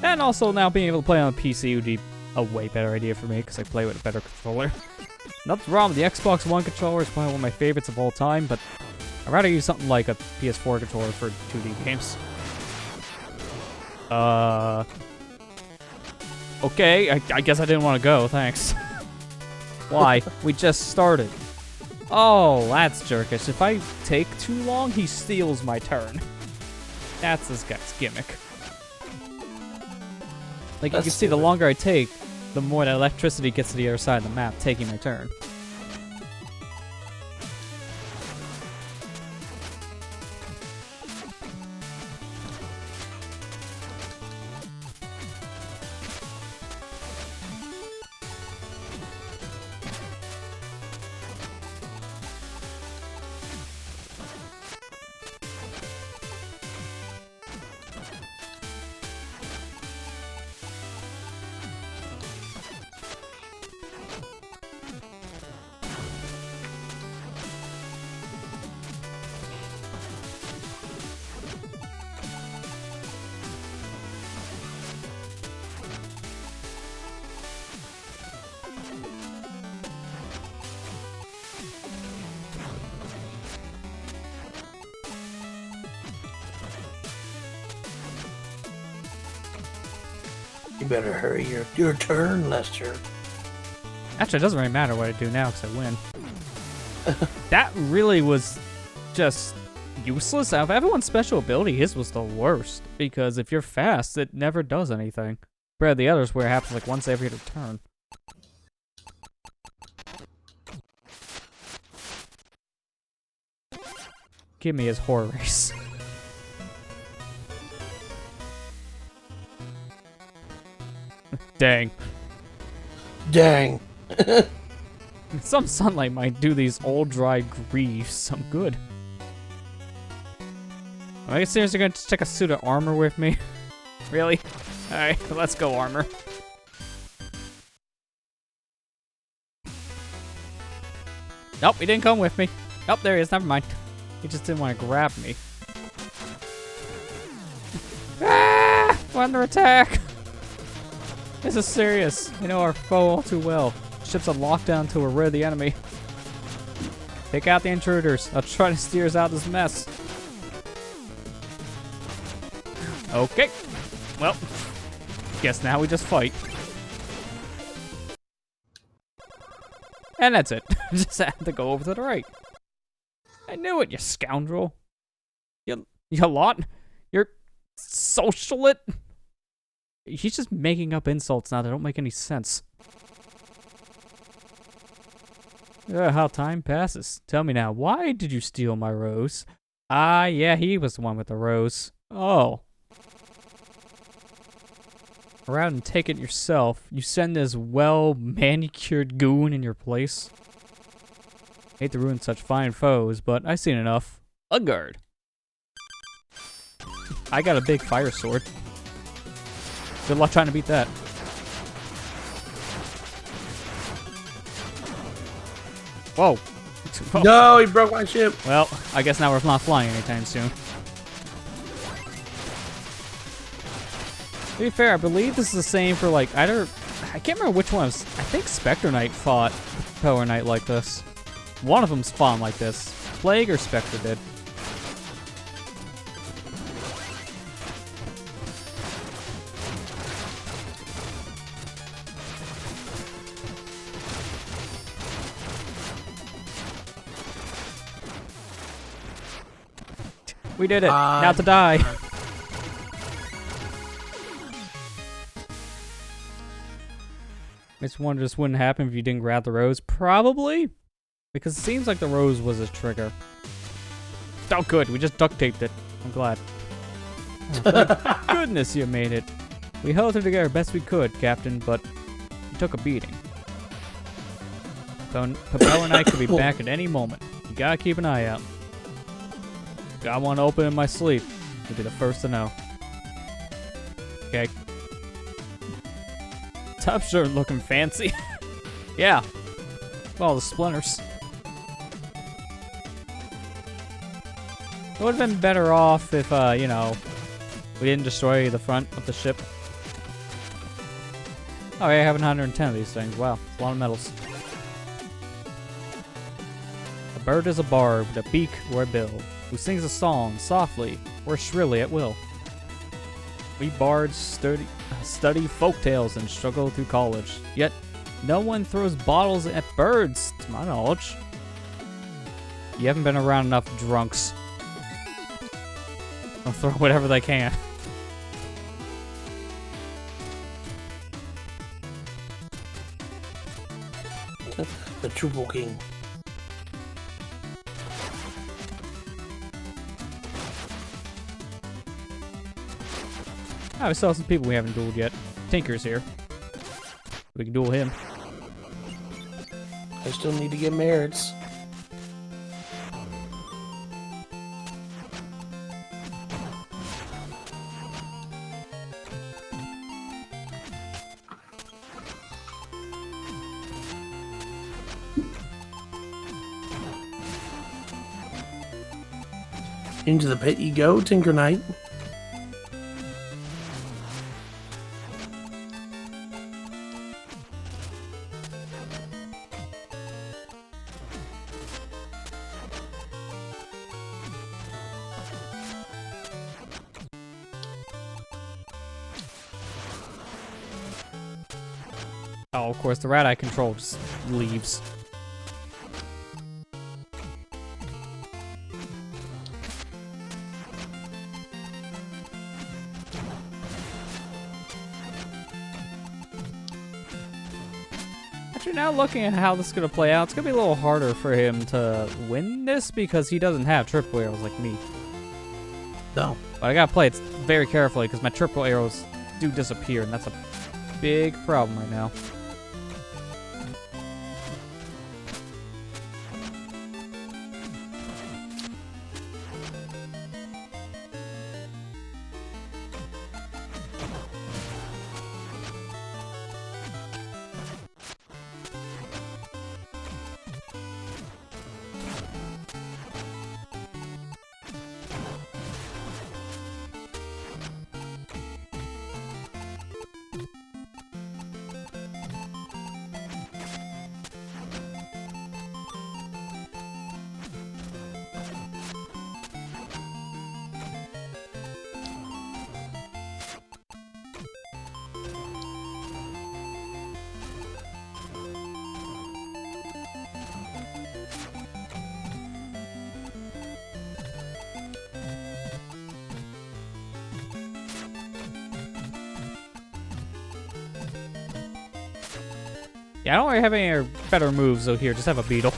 And also now being able to play on a PC would be a way better idea for me because I play with a better controller. Nothing wrong with the Xbox One controller, it's probably one of my favorites of all time, but I'd rather use something like a PS4 controller for 2D games. Okay, I guess I didn't want to go, thanks. Why? We just started. Oh, that's jerkish. If I take too long, he steals my turn. That's this guy's gimmick. Like, you can see, the longer I take, the more that electricity gets to the other side of the map, taking my turn. You better hurry your turn, Lester. Actually, it doesn't really matter what I do now because I win. That really was just useless. Out of everyone's special ability, his was the worst. Because if you're fast, it never does anything. Where the others where it happens like once every other turn. Give me his horror race. Dang. Dang. Some sunlight might do these old dry greaves some good. Am I seriously gonna take a suit of armor with me? Really? Alright, let's go, armor. Nope, he didn't come with me. Oh, there he is, never mind. He just didn't want to grab me. Ah! We're under attack! This is serious. We know our foe all too well. Ships are locked down until we're rid of the enemy. Take out the intruders. I'll try to steer us out of this mess. Okay. Well, guess now we just fight. And that's it. Just have to go over to the right. I knew it, you scoundrel. You lot? You're socialite? He's just making up insults now that don't make any sense. How time passes. Tell me now, why did you steal my rose? Ah, yeah, he was the one with the rose. Oh. Around and take it yourself. You send this well-manicured goon in your place. Hate to ruin such fine foes, but I've seen enough. A guard. I got a big fire sword. Good luck trying to beat that. Whoa. Whoa. No, he broke my ship. Well, I guess now we're not flying anytime soon. To be fair, I believe this is the same for like either... I can't remember which one. I think Spectre Knight fought Power Knight like this. One of them's fought like this. Plague or Spectre did. We did it. Now to die. This one just wouldn't happen if you didn't grab the rose. Probably. Because it seems like the rose was a trigger. Oh, good. We just duct taped it. I'm glad. Oh, thank goodness you made it. We held her together best we could, Captain, but she took a beating. Propeller Knight could be back at any moment. You gotta keep an eye out. Got one open in my sleep. You'll be the first to know. Okay. Top shirt looking fancy. Yeah. All the splinters. It would have been better off if, you know, we didn't destroy the front of the ship. Oh, yeah, I have 110 of these things. Wow, it's a lot of metals. A bird is a bard with a beak or a bill, who sings a song softly or shrilly at will. We bards study folktales and struggle through college, yet no one throws bottles at birds, to my knowledge. You haven't been around enough drunks. They'll throw whatever they can. The Triple King. Oh, we still have some people we haven't dueled yet. Tinker's here. We can duel him. I still need to get merits. Into the pit you go, Tinker Knight. of course, the rat I control just leaves. Actually, now looking at how this is going to play out, it's going to be a little harder for him to win this because he doesn't have triple arrows like me. No. But I got to play it very carefully because my triple arrows do disappear, and that's a big problem right now. Yeah, I don't really have any better moves, so here, just have a beetle.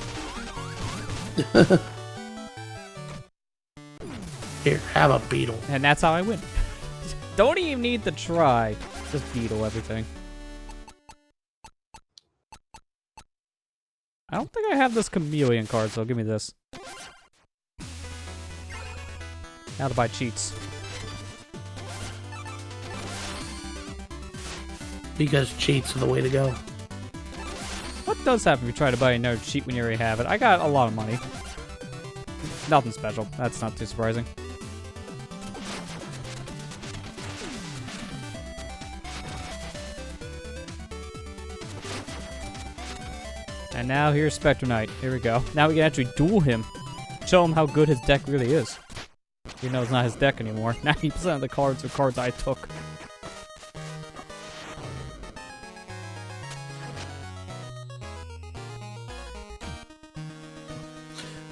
Here, have a beetle. And that's how I win. Don't even need to try. Just beetle everything. I don't think I have this chameleon card, so give me this. Now to buy cheats. Because cheats are the way to go. What does happen if you try to buy another cheat when you already have it? I got a lot of money. Nothing special. That's not too surprising. And now here's Spectre Knight. Here we go. Now we can actually duel him. Show him how good his deck really is. Even though it's not his deck anymore. 90% of the cards are cards I took.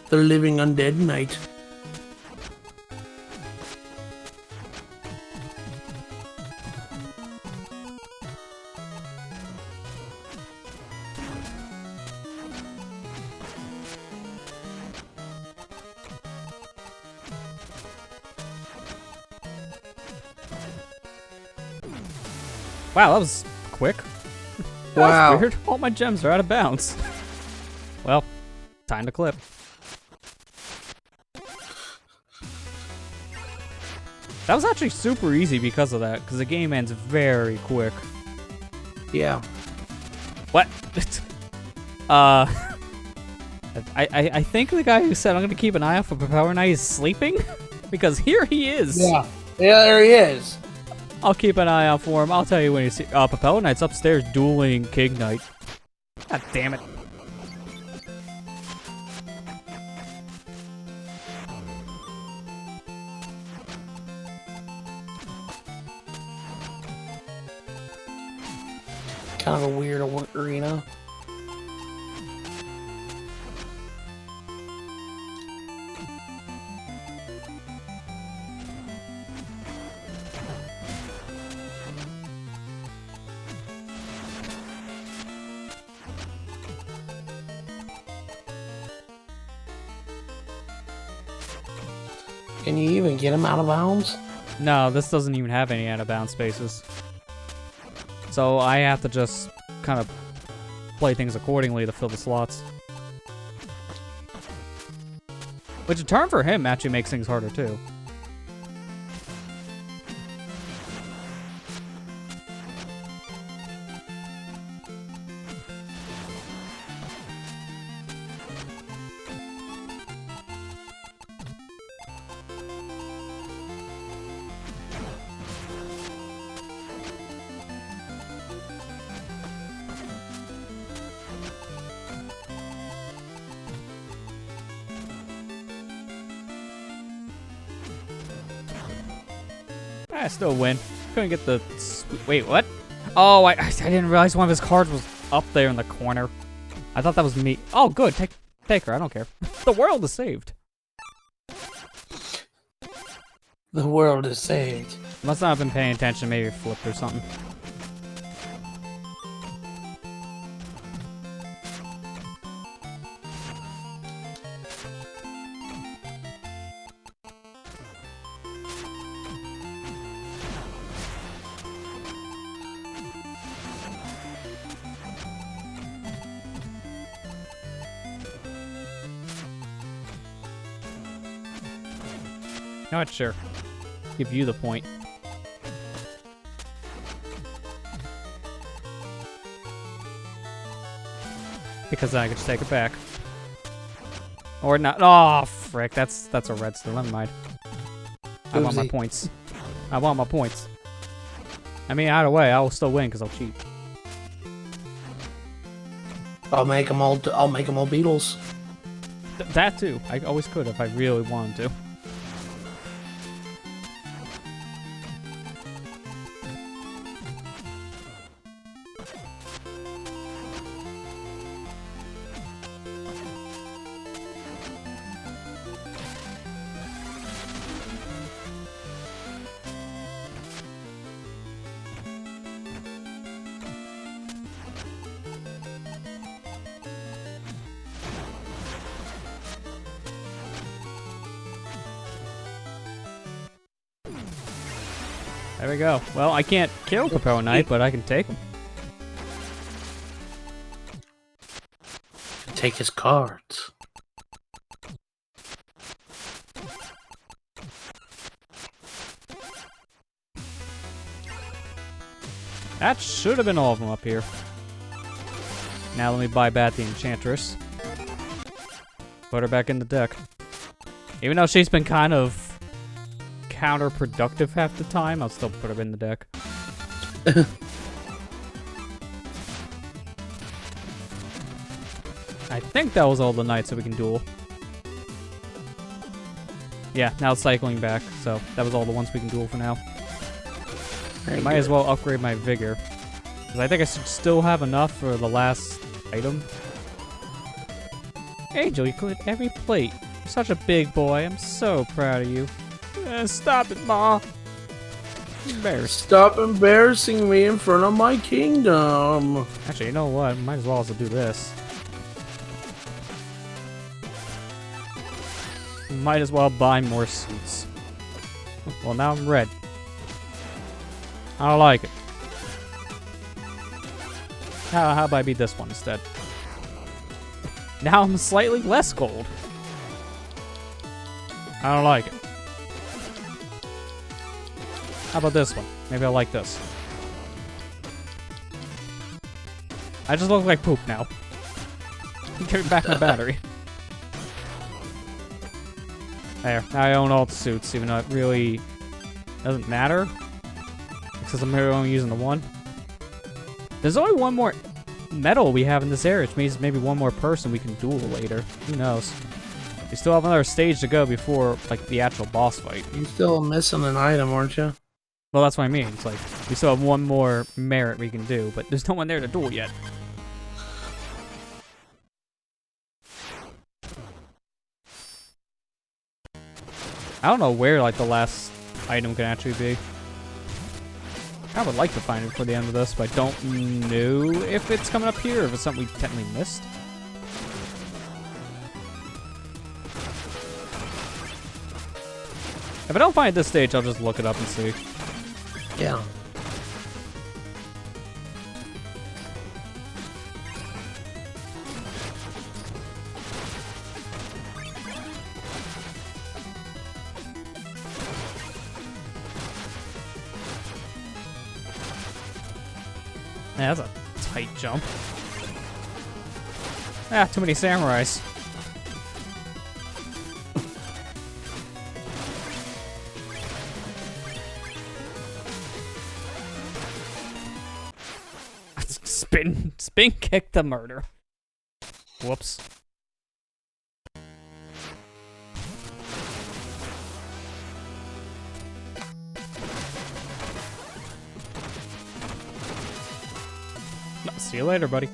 The living undead knight. Wow, that was quick. That Wow. was weird. All my gems are out of bounds. Well, time to clip. That was actually super easy because of that, because the game ends very quick. Yeah. What? I think the guy who said I'm gonna keep an eye out for Power Knight is sleeping, because here he is. Yeah. Yeah, there he is. I'll keep an eye out for him. I'll tell you when you see. Propeller Knight's upstairs dueling King Knight. God damn it. Kind of a weird arena. Can you even get him out of bounds? No, this doesn't even have any out of bounds spaces. So I have to just kind of play things accordingly to fill the slots. Which in turn for him actually makes things harder too. I still win. Couldn't get the... Wait, what? Oh, I didn't realize one of his cards was up there in the corner. I thought that was me. Oh, good. Take her. I don't care. The world is saved. The world is saved. Must not have been paying attention. Maybe it flipped or something. You know what? Sure. Give you the point. Because then I can just take it back. Or not. Oh, frick. That's a red still. Never mind. I want my Oopsie. points. I want my points. I mean, either way, I will still win because I'll cheat. I'll make them all Beatles. That too. I always could if I really wanted to. There we go. Well, I can't kill Capel Knight, but I can take him. Take his cards. That should have been all of them up here. Now let me buy back the Enchantress. Put her back in the deck. Even though she's been kind of counterproductive half the time, I'll still put her in the deck. I think that was all the knights that we can duel. Yeah, now it's cycling back, so that was all the ones we can duel for now. I might as well upgrade my vigor. Because I think I should still have enough for the last item. Angel, you cleared every plate. You're such a big boy. I'm so proud of you. Stop it, Ma. Embarrassed. Stop embarrassing me in front of my kingdom. Actually, you know what? Might as well also do this. Might as well buy more suits. Well, now I'm red. I don't like it. How about I beat this one instead? Now I'm slightly less gold. I don't like it. How about this one? Maybe I like this. I just look like poop now. Give me back my battery. There, now I own all the suits, even though it really doesn't matter. Because I'm only using the one. There's only one more medal we have in this area, which means maybe one more person we can duel later. Who knows? We still have another stage to go before, like, the actual boss fight. You're still missing an item, aren't you? Well, that's what I mean. It's like, we still have one more merit we can do, but there's no one there to duel yet. I don't know where, like, the last item can actually be. I would like to find it for the end of this, but I don't know if it's coming up here or if it's something we technically missed. If I don't find it at this stage, I'll just look it up and see. Yeah. Yeah, that's a tight jump. Ah, too many samurais. Spin kick the murder. Whoops. See you later, buddy.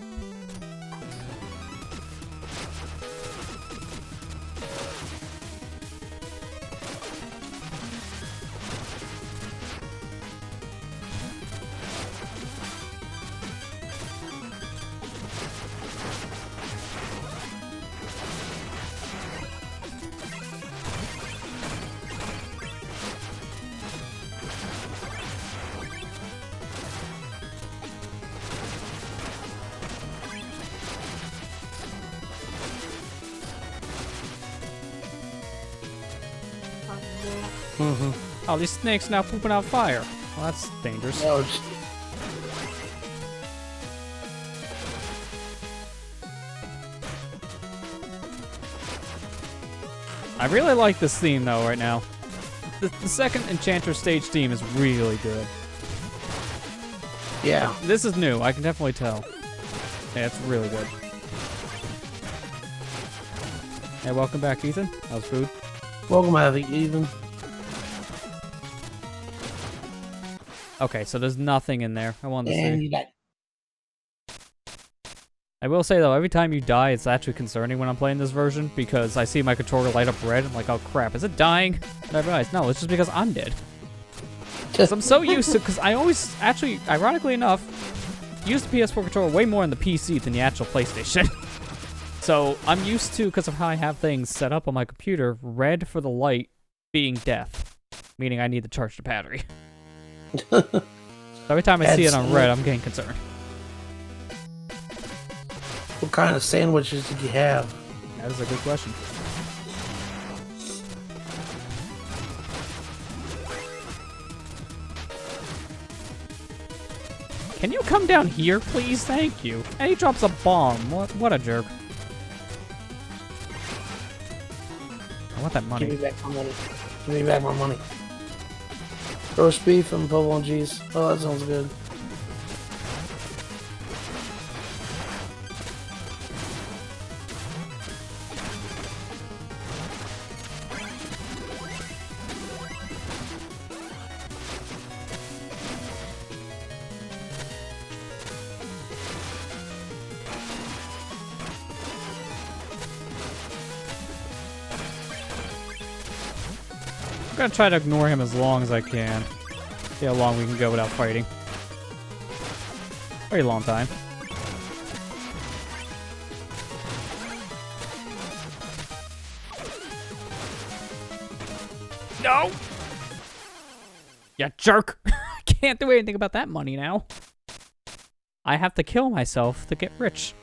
Mm-hmm. Oh, these snakes now pooping out fire. Well, that's dangerous. No, I really like this theme, though, right now. The second Enchantress stage theme is really good. yeah. This is new, I can definitely tell. Yeah, it's really good. Hey, welcome back, Ethan. How's food? Welcome, Ethan. Okay, so there's nothing in there. I wanted to And see. you died. I will say, though, every time you die, it's actually concerning when I'm playing this version, because I see my controller light up red. I'm like, oh crap, is it dying? And I realize, no, it's just because I'm dead. Because I'm so used to, because I always, actually, ironically enough, use the PS4 controller way more on the PC than the actual PlayStation. So I'm used to, because of how I have things set up on my computer, red for the light being death, meaning I need to charge the battery. So every time I see it on red, I'm getting concerned. What kind of sandwiches did you have? That is a good question. Can you come down here, please? Thank you. And he drops a bomb. What a jerk. I want that money. Give me back my money. Give me back my money. Roast beef and provolone cheese. Oh, that sounds good. I'm gonna try to ignore him as long as I can. See how long we can go without fighting. Very long time. No! You jerk! I can't do anything about that money now. I have to kill myself to get rich.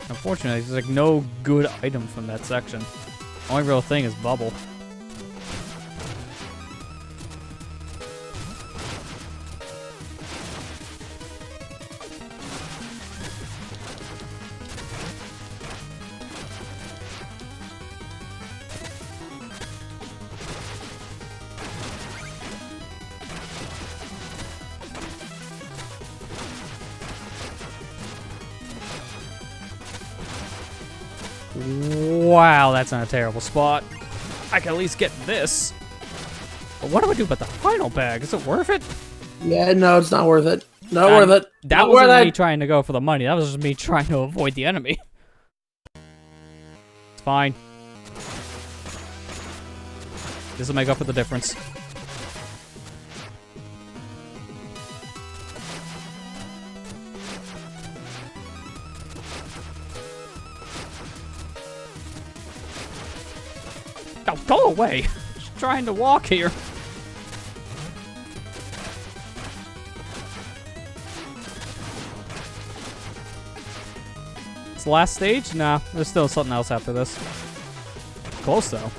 Unfortunately, there's like no good item from that section. Only real thing is bubble. Wow, that's not a terrible spot. I can at least get this. But what do I do about the final bag? Is it worth it? Yeah, no, it's not worth it. Not worth it. That Not wasn't worth me it. trying to go for the money. That was just me trying to avoid the enemy. It's fine. This will make up for the difference. Oh, go away! Just trying to walk here. It's the last stage? Nah, there's still something else after this. Close though.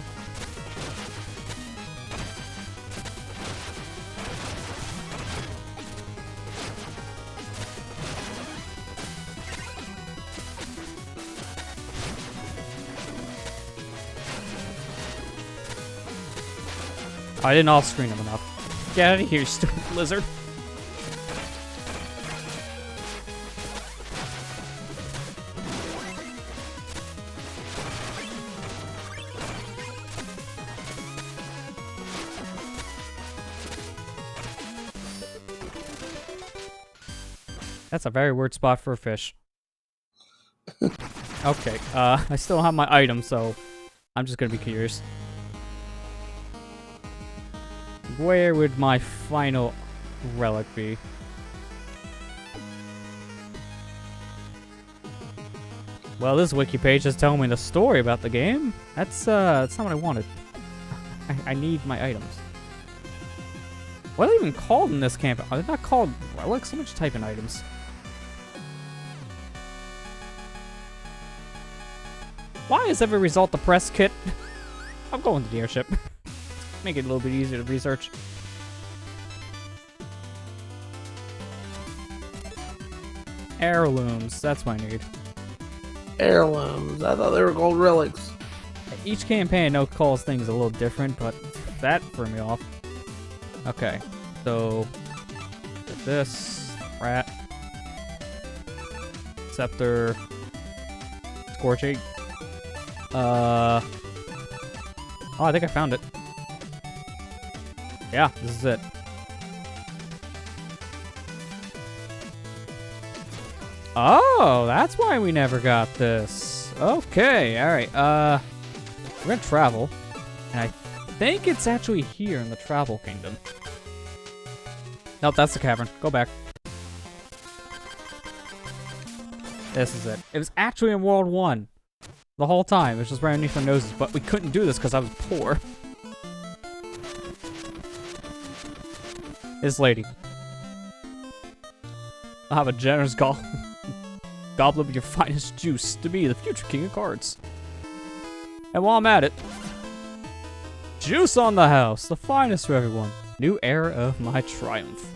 I didn't off-screen him enough. Get out of here, you stupid lizard. That's a very weird spot for a fish. Okay, I still have my item, so I'm just gonna be curious. Where would my final relic be? Well, this wiki page is telling me the story about the game. That's not what I wanted. I need my items. What are they even called in this camp? Are they not called relics? Let me just type in items. Why is every result the press kit? I'm going to the airship. Make it a little bit easier to research. Heirlooms, that's what I need. Heirlooms. I thought they were gold relics. Each campaign, I know, calls things a little different, but that threw me off. Okay, so get this rat, scepter, scorching. Oh, I think I found it. Yeah, this is it. Oh, that's why we never got this. Okay, alright, we're gonna travel, and I think it's actually here in the Travel Kingdom. Nope, that's the cavern. Go back. This is it. It was actually in World 1. The whole time. It was just right underneath our noses, but we couldn't do this because I was poor. This lady. I'll have a generous goblet of your finest juice to be the future king of cards. And while I'm at it, juice on the house, the finest for everyone. New era of my triumph.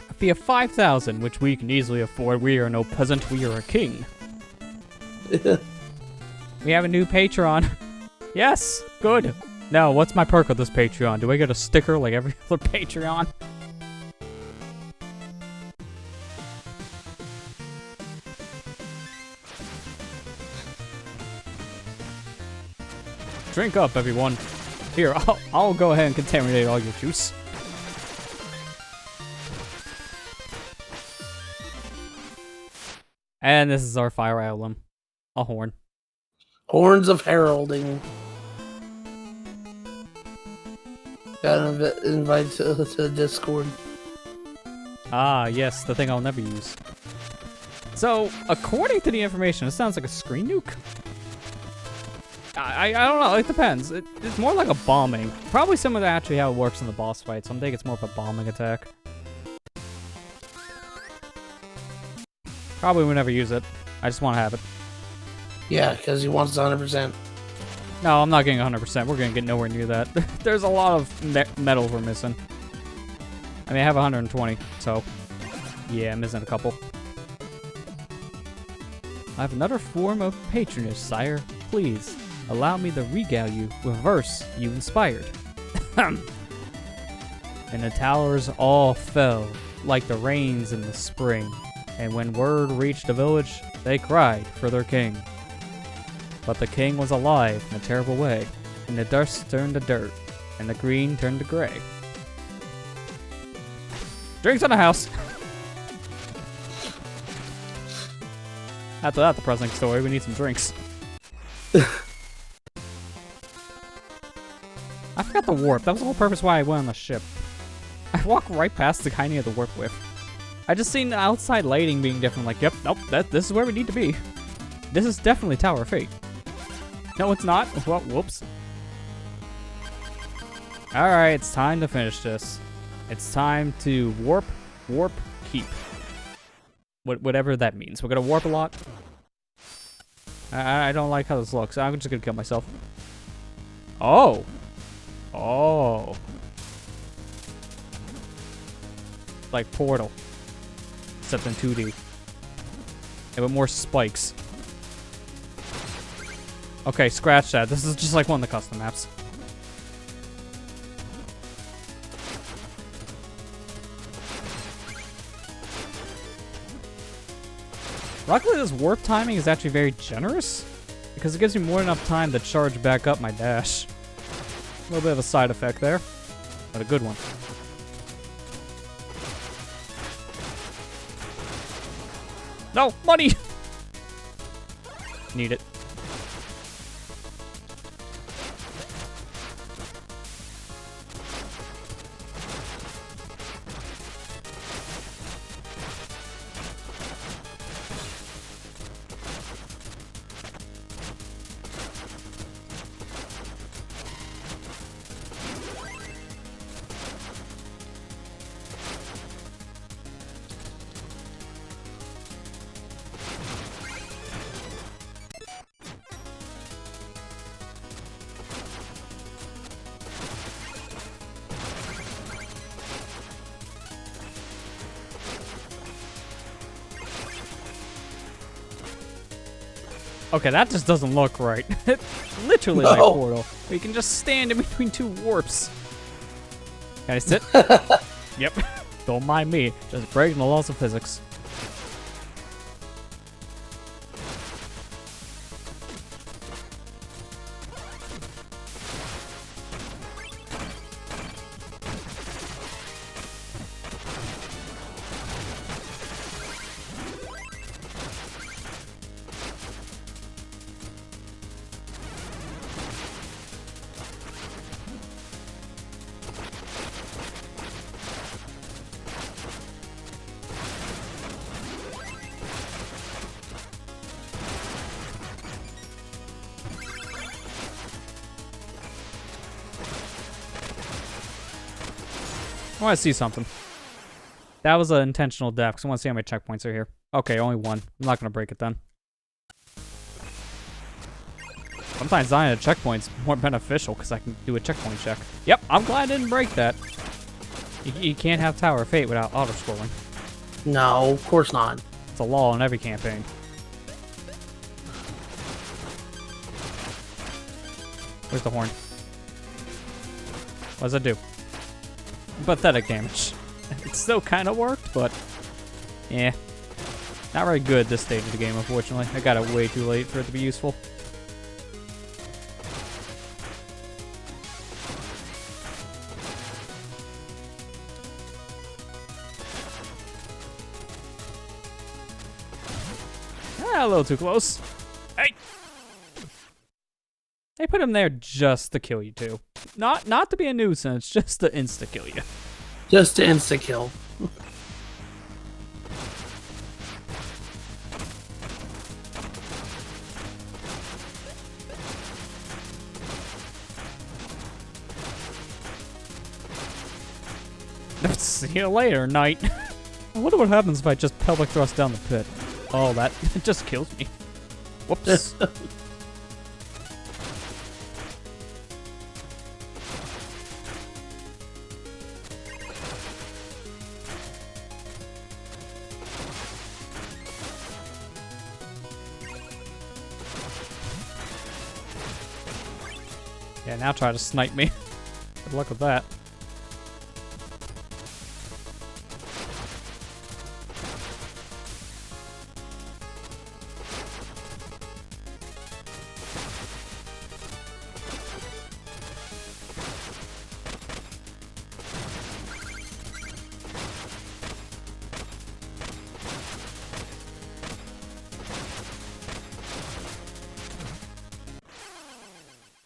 A fee of 5,000, which we can easily afford. We are no peasant, we are a king. We have a new Patreon. Yes, good. Now, what's my perk of this Patreon? Do I get a sticker like every other Patreon? Drink up, everyone. Here, I'll go ahead and contaminate all your juice. And this is our fire emblem. A horn. Horns of heralding. Got an invite to Discord. Ah, yes, the thing I'll never use. So, according to the information, it sounds like a screen nuke. I don't know, it depends. It's more like a bombing. Probably similar to actually how it works in the boss fight, so I'm thinking it's more of a bombing attack. Probably will never use it. I just want to have it. Yeah, because he wants 100%. No, I'm not getting 100%. We're going to get nowhere near that. There's a lot of metal we're missing. I mean, I have 120, so yeah, I'm missing a couple. I have another form of patronage, sire. Please, allow me to regale you with verse you inspired. And the towers all fell like the rains in the spring. And when word reached the village, they cried for their king. But the king was alive in a terrible way, and the dust turned to dirt, and the green turned to gray. Drinks on the house! After that depressing story, we need some drinks. I forgot the warp. That was the whole purpose why I went on the ship. I walked right past the guy near the warp whip. I just seen the outside lighting being different, like, yep, nope, this is where we need to be. This is definitely Tower of Fate. No, it's not. Well, whoops. Alright, it's time to finish this. It's time to warp, keep. Whatever that means. We're gonna warp a lot. I don't like how this looks. I'm just gonna kill myself. Oh. Oh. Like Portal. Except in 2D. And with more spikes. Okay, scratch that. This is just like one of the custom maps. Luckily, this warp timing is actually very generous, because it gives me more than enough time to charge back up my dash. A little bit of a side effect there, but a good one. No! Money! Need it. Okay, that just doesn't look right. Literally like Portal. You can just stand in between two warps. Can I sit? Yep. Don't mind me. Just breaking the laws of physics. I want to see something. That was an intentional death, because I want to see how many checkpoints are here. Okay, only one. I'm not going to break it then. Sometimes dying at a checkpoint's more beneficial, because I can do a checkpoint check. Yep, I'm glad I didn't break that. You can't have Tower of Fate without auto-scrolling. No, of course not. It's a law in every campaign. Where's the horn? What does it do? Pathetic damage. It still kind of worked, but yeah, not very good this stage of the game, unfortunately. I got it way too late for it to be useful. Ah, a little too close. Hey! They put him there just to kill you, too. Not to be a nuisance, just to insta-kill you. Just to insta-kill. See you later, knight. I wonder what happens if I just pelvic thrust down the pit. Oh, that it just kills me. Whoops. Yeah, now try to snipe me. Good luck with that.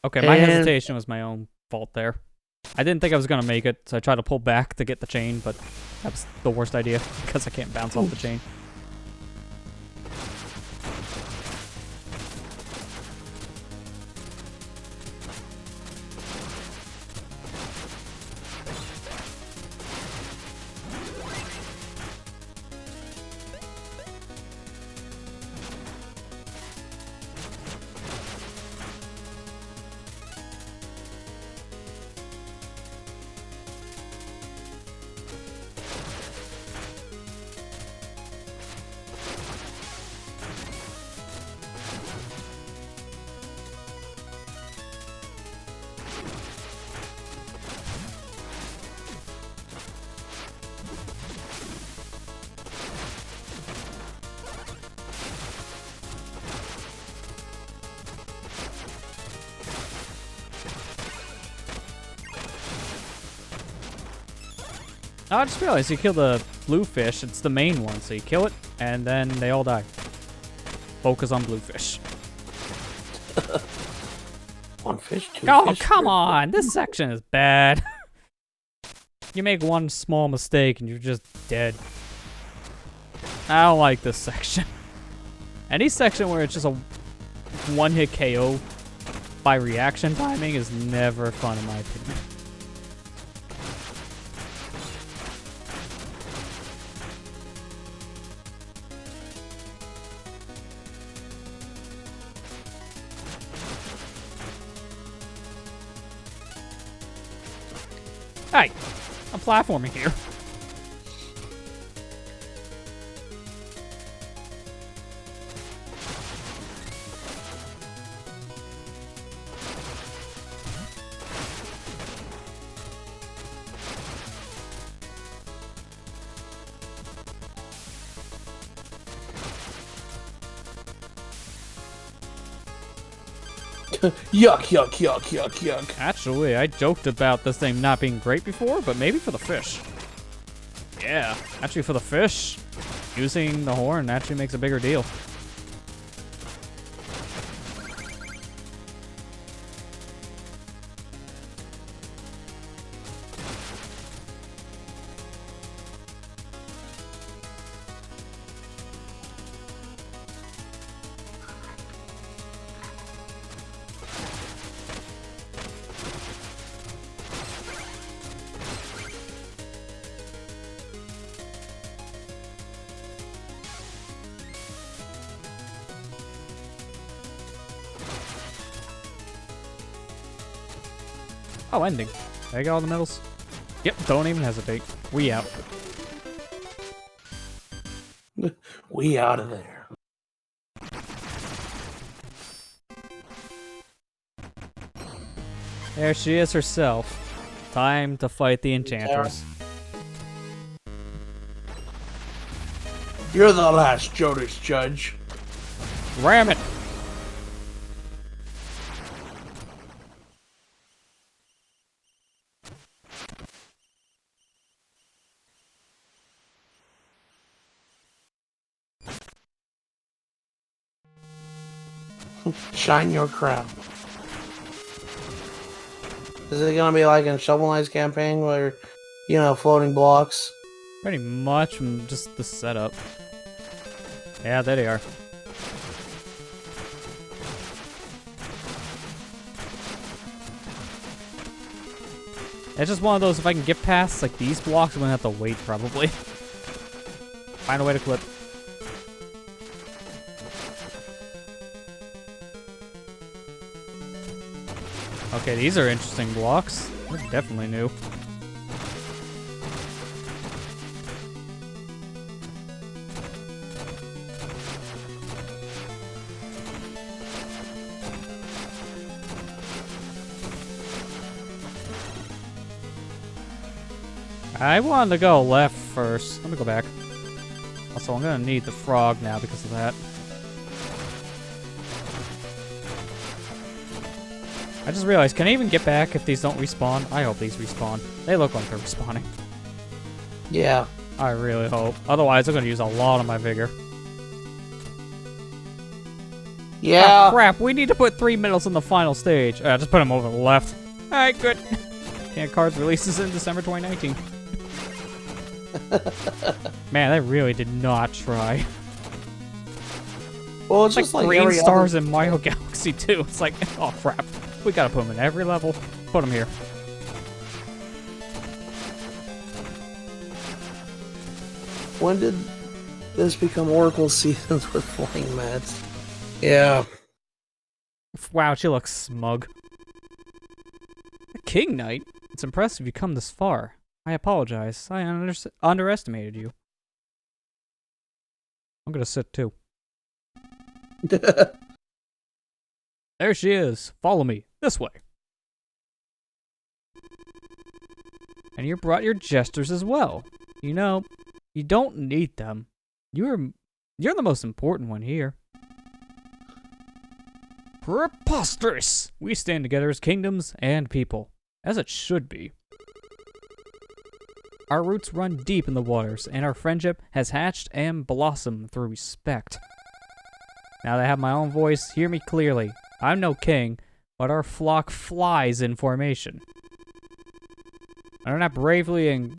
Okay, my hesitation was my own fault there. I didn't think I was going to make it, so I tried to pull back to get the chain, but that was the worst idea, because I can't bounce off the chain. Oh, I just realized you kill the blue fish. It's the main one, so you kill it, and then they all die. Focus on blue fish. One fish, two Oh, fish. come on! This section is bad. You make one small mistake and you're just dead. I don't like this section. Any section where it's just a one-hit KO by reaction timing is never fun in my opinion. Hey, I'm platforming here. Yuck, yuck, yuck, yuck, yuck. Actually, I joked about this thing not being great before, but maybe for the fish. Yeah, actually for the fish, using the horn actually makes a bigger deal. Oh, ending. Did I get all the medals? Yep, don't even hesitate. We out. We out of there. There she is herself. Time to fight the Enchantress. You're the last Joustus judge. Ram it! Shine your crown. Is it gonna be like in Shovel Knight's campaign where, you know, floating blocks? Pretty much from just the setup. Yeah, there they are. It's just one of those, if I can get past like these blocks, I'm gonna have to wait probably. Find a way to clip. Okay, these are interesting blocks. They're definitely new. I wanted to go left first. Let me go back. Also, I'm gonna need the frog now because of that. I just realized, can I even get back if these don't respawn? I hope these respawn. They look like they're respawning. Yeah. I really hope. Otherwise, I'm gonna use a lot of my vigor. Yeah. Oh, crap, we need to put 3 medals in the final stage. Just put them over the left. Alright, good. Can Cards releases in December 2019. Man, they really did not try. Well, it's It's just like like green every stars other... in Mario Galaxy 2. It's like, oh crap. We gotta put them in every level. Put them here. When did this become Oracle seasons with flying mats? Yeah. Wow, she looks smug. A King Knight? It's impressive you come this far. I apologize. I underestimated you. I'm gonna sit too. There she is. Follow me. This way. And you brought your jesters as well. You know, you don't need them. You're the most important one here. Preposterous! We stand together as kingdoms and people, as it should be. Our roots run deep in the waters, and our friendship has hatched and blossomed through respect. Now that I have my own voice, hear me clearly. I'm no king, but our flock flies in formation. Under that bravely and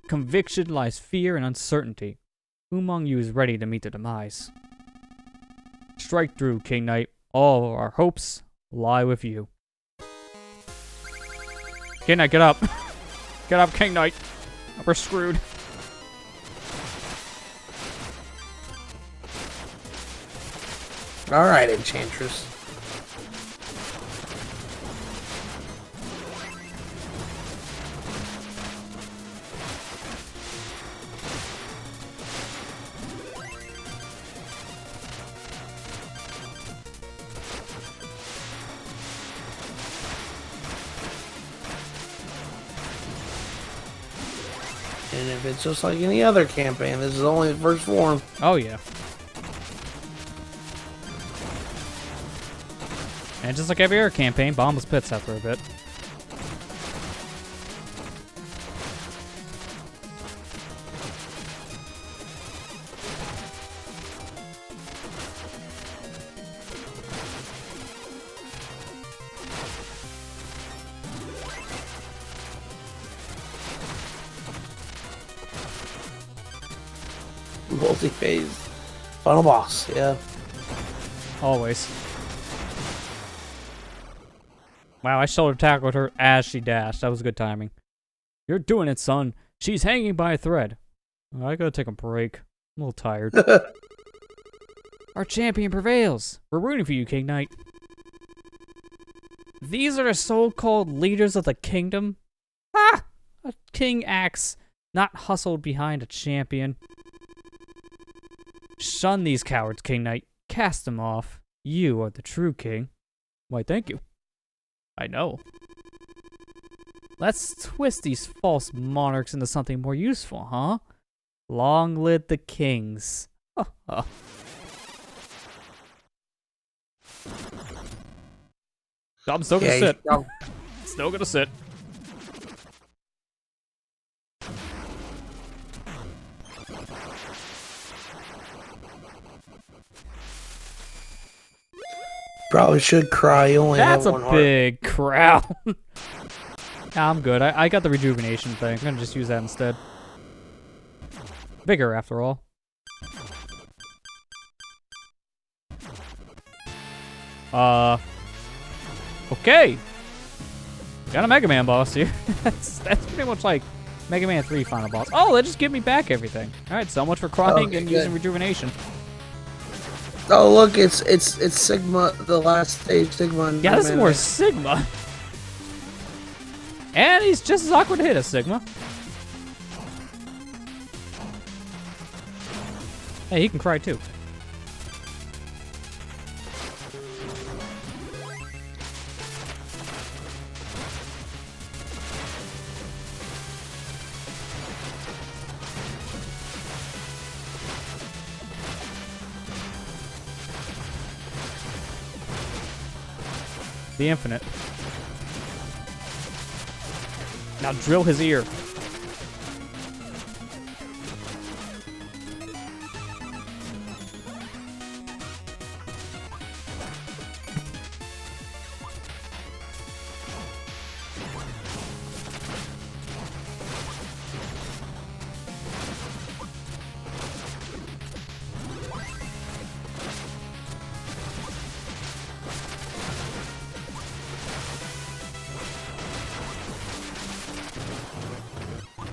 conviction lies fear and uncertainty. Who among you is ready to meet the demise? Strike through, King Knight. All our hopes lie with you. King Knight, get up. Get up, King Knight. We're screwed. Alright, Enchantress. And if it's just like any other campaign, this is only the first form. Oh, yeah. And just like every other campaign, bottomless pits after a bit. Multi-phase. Final boss, yeah. Always. Wow, I shoulder tackled her as she dashed. That was good timing. You're doing it, son. She's hanging by a thread. I gotta take a break. I'm a little tired. Our champion prevails. We're rooting for you, King Knight. These are the so-called leaders of the kingdom? Ah! A king acts, not hustled behind a champion. Shun these cowards, King Knight. Cast them off. You are the true king. Why, thank you. I know. Let's twist these false monarchs into something more useful, huh? Long live the kings. I'm still gonna sit. Still gonna sit. Probably should cry. You only That's have a one big crown. Nah, I'm good. I got the rejuvenation thing. I'm gonna just use that instead. Bigger, after all. Okay. Got a Mega Man boss here. that's pretty much like Mega Man 3 final boss. Oh, they just give me back everything. Alright, so much for crying and using rejuvenation. Oh look, it's Sigma, the last stage Sigma. Yeah, this is more Sigma. And he's just as awkward to hit as Sigma. Hey, he can cry too. The infinite. Now drill his ear.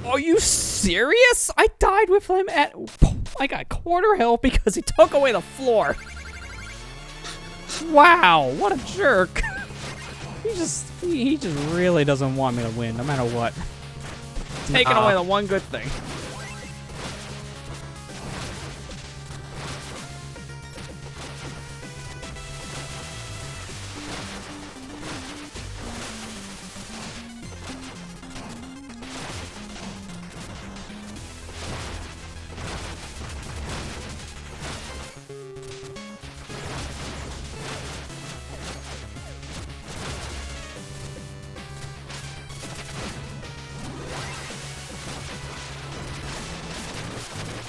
Are you serious? I died with him at I got quarter health because he took away the floor. Wow, what a jerk. He just really doesn't want me to win no matter what. Taking away the one good thing.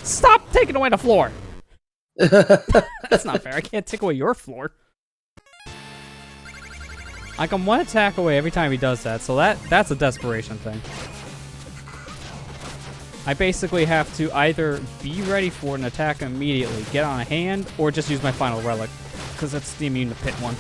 Stop taking away the floor. That's not fair. I can't take away your floor. I can one attack away every time he does that, so that's a desperation thing. I basically have to either be ready for an attack immediately, get on a hand, or just use my final relic, because that's the immune to pit one.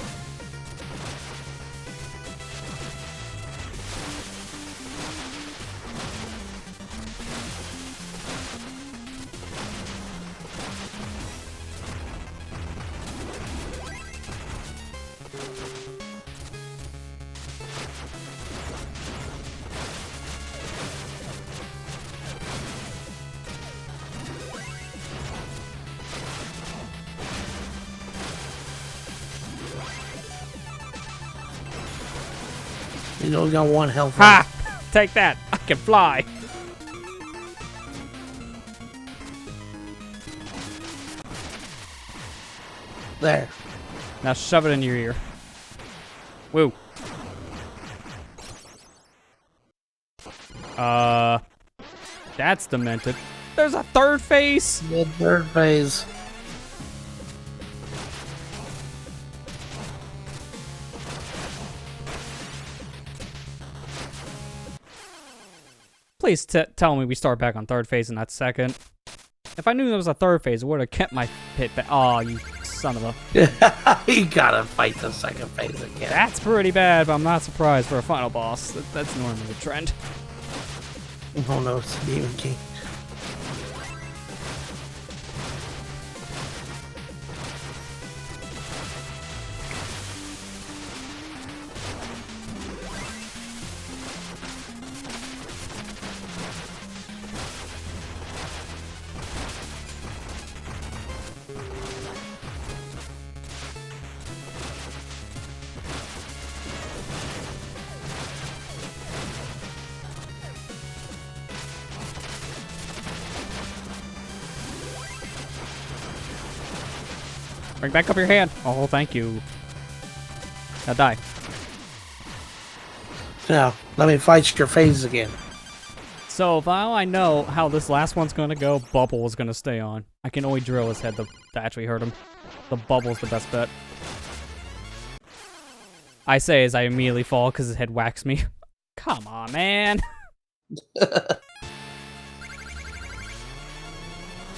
You only got one health. Ha! Take that. I can fly. There. Now shove it in your ear. Woo. That's demented. There's a third phase. The third phase. Please tell me we start back on third phase in that second. If I knew there was a third phase, it would have kept my pit back. Oh, you son of a... You gotta fight the second phase again. That's pretty bad, but I'm not surprised for a final boss. That's normally the trend. Oh no, it's the Demon King. Bring back up your hand. Oh, thank you. Now die. Now, let me fight your phase again. So, if I know how this last one's gonna go, Bubble is gonna stay on. I can only drill his head to actually hurt him. The Bubble's the best bet. I say as I immediately fall because his head whacks me. Come on, man.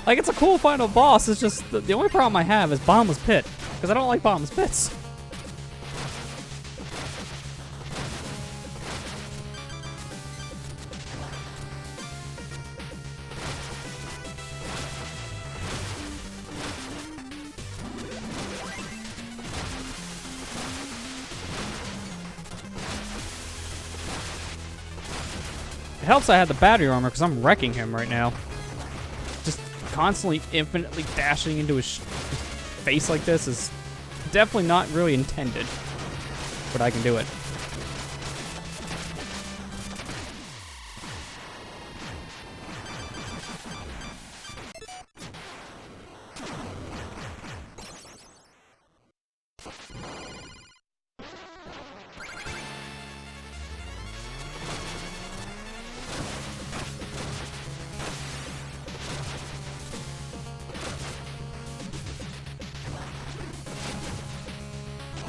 Like, it's a cool final boss, it's just, the only problem I have is Bottomless Pit. Because I don't like Bottomless Pits. It helps I have the battery armor because I'm wrecking him right now. Just constantly infinitely dashing into his face like this is definitely not really intended, but I can do it.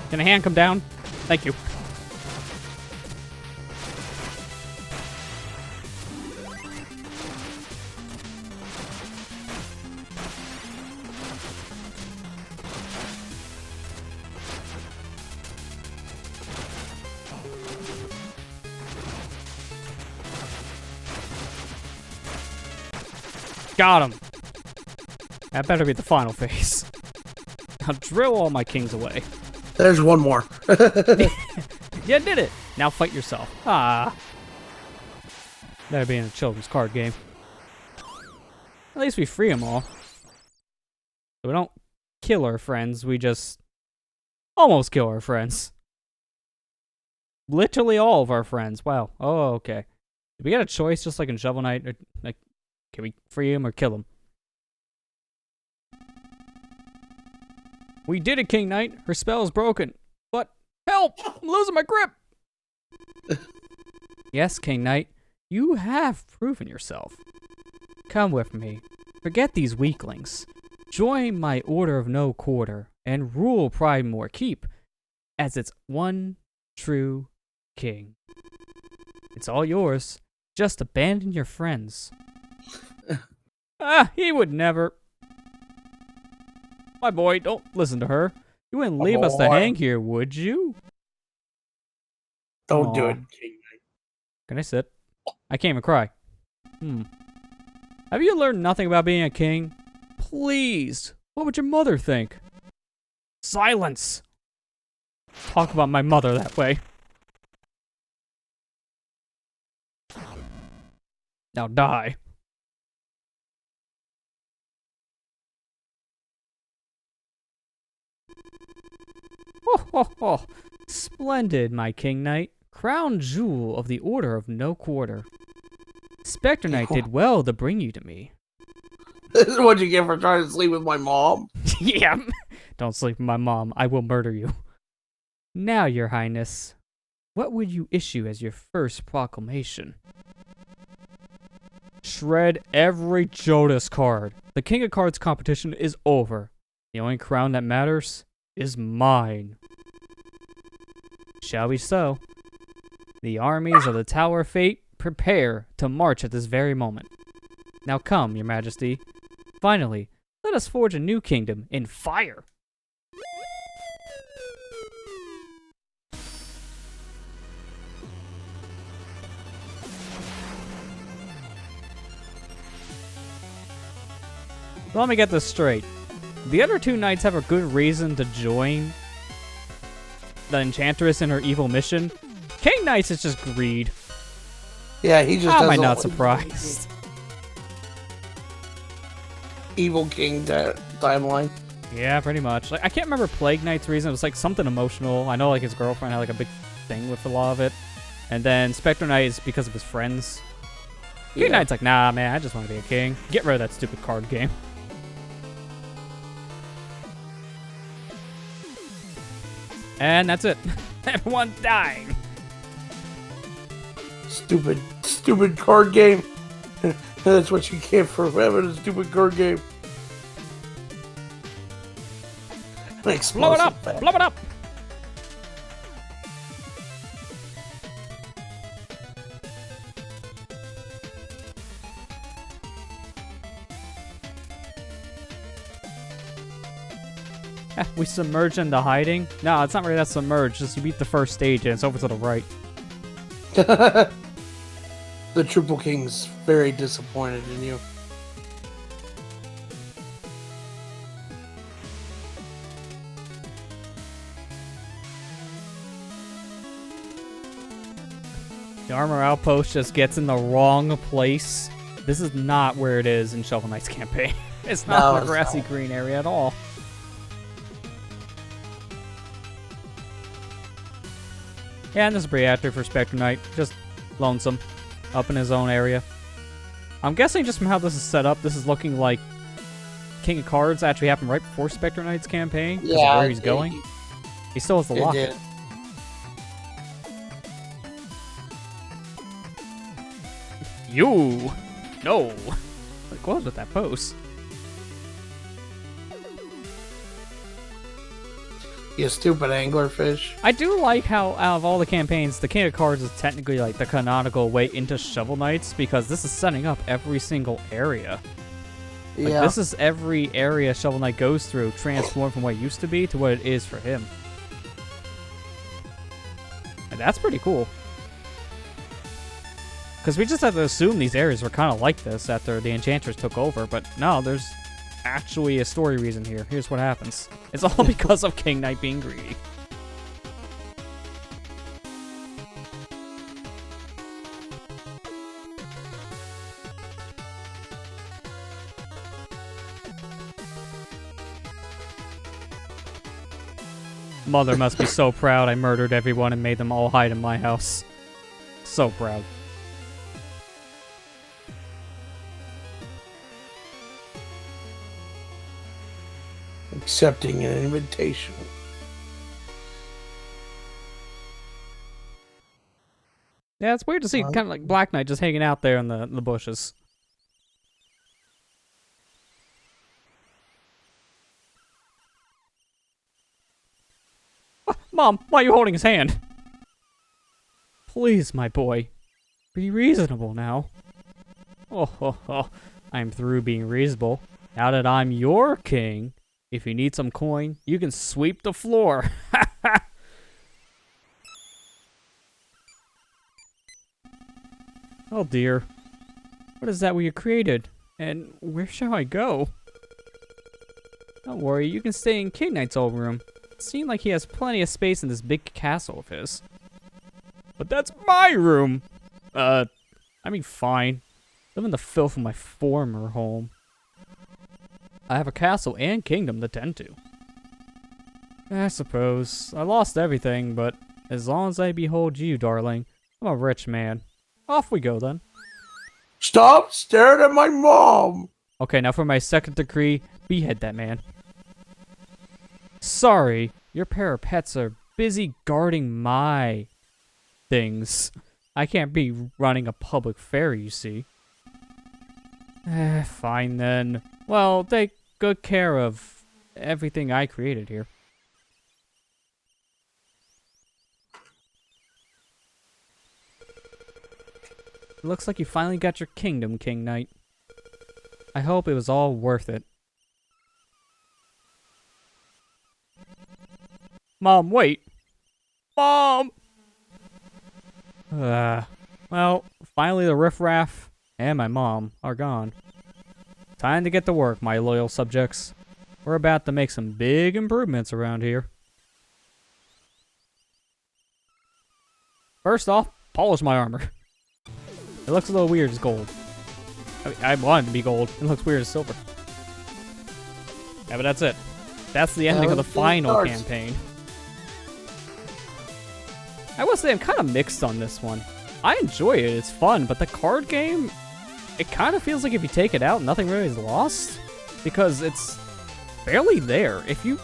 Can a hand come down? Thank you. Got him. That better be the final phase. I'll drill all my kings away. There's one more. You did it! Now fight yourself. Ah. Better be in a children's card game. At least we free them all. So we don't kill our friends, we just almost kill our friends. Literally all of our friends. Wow. Oh, okay. Did we get a choice just like in Shovel Knight? Or, like, can we free him or kill him? We did it, King Knight. Her spell is broken. But, help! I'm losing my grip! Yes, King Knight. You have proven yourself. Come with me. Forget these weaklings. Join my Order of No Quarter and rule Pridemore Keep as its one true king. It's all yours. Just abandon your friends. He would never. My boy, don't listen to her. You wouldn't leave us to hang here, would you? Don't do it, King Knight. Can I sit? I can't even cry. Have you learned nothing about being a king? Please. What would your mother think? Silence. Talk about my mother that way. Now die. Ho ho ho! Splendid, my King Knight. Crown jewel of the Order of No Quarter. Spectre Knight did well to bring you to me. This is what you get for trying to sleep with my mom? Yeah. Don't sleep with my mom. I will murder you. Now, Your Highness, what would you issue as your first proclamation? Shred every Joustus card. The King of Cards competition is over. The only crown that matters is mine. Shall we so? The armies of the Tower of Fate prepare to march at this very moment. Now come, Your Majesty. Finally, let us forge a new kingdom in fire. Let me get this straight. The other two knights have a good reason to join the Enchantress in her evil mission. King Knights is just greed. Yeah, he just How am I doesn't not want surprised? Evil King timeline. Yeah, pretty much. Like, I can't remember Plague Knight's reason. It was like something emotional. I know like his girlfriend had like a big thing with a lot of it. And then Spectre Knight is because of his friends. King Knight's like, nah, man, I just want to be a king. Get rid of that stupid card game. And that's it. Everyone dying. Stupid card game. That's what you get for having a stupid card game. Blow it up! Blow it up! We submerge into hiding? No, it's not really that submerged. Just you beat the first stage and it's over to the right. The Triple King's very disappointed in you. The armor outpost just gets in the wrong place. This is not where it is in Shovel Knight's campaign. It's not in the grassy green area at all. Yeah, and this is pretty accurate for Spectre Knight. Just lonesome. Up in his own area. I'm guessing just from how this is set up, this is looking like King of Cards actually happened right before Spectre Knight's campaign. Because of where he's going. He still has the locket. You! No! Like, what was with that pose? You stupid anglerfish. I do like how, out of all the campaigns, the King of Cards is technically like the canonical way into Shovel Knights because this is setting up every single area. Like, this is every area Shovel Knight goes through, transformed from what it used to be to what it is for him. And that's pretty cool. Because we just have to assume these areas were kind of like this after the Enchantress took over, but no, there's actually a story reason here. Here's what happens. It's all because of King Knight being greedy. Mother must be so proud I murdered everyone and made them all hide in my house. So proud. Accepting an invitation. Yeah, it's weird to see kind of like Black Knight just hanging out there in the bushes. Mom, why are you holding his hand? Please, my boy. Be reasonable now. Oh, I'm through being reasonable. Now that I'm your king, if you need some coin, you can sweep the floor. Oh dear. What is that we created? And where shall I go? Don't worry, you can stay in King Knight's old room. It seems like he has plenty of space in this big castle of his. But that's my room! I mean, fine. Live in the filth of my former home. I have a castle and kingdom to tend to. I suppose. I lost everything, but as long as I behold you, darling, I'm a rich man. Off we go, then. Stop staring at my mom! Okay, now for my second decree, behead that man. Sorry, your pair of pets are busy guarding my things. I can't be running a public fair, you see. Fine then. Well, take good care of everything I created here. It looks like you finally got your kingdom, King Knight. I hope it was all worth it. Mom, wait! Mom! Well, finally the riffraff and my mom are gone. Time to get to work, my loyal subjects. We're about to make some big improvements around here. First off, polish my armor. It looks a little weird as gold. I want it to be gold. It looks weird as silver. Yeah, but that's it. That's the ending of the final campaign. I will say I'm kind of mixed on this one. I enjoy it, it's fun, but the card game, it kind of feels like if you take it out, nothing really is lost. Because it's barely there. If you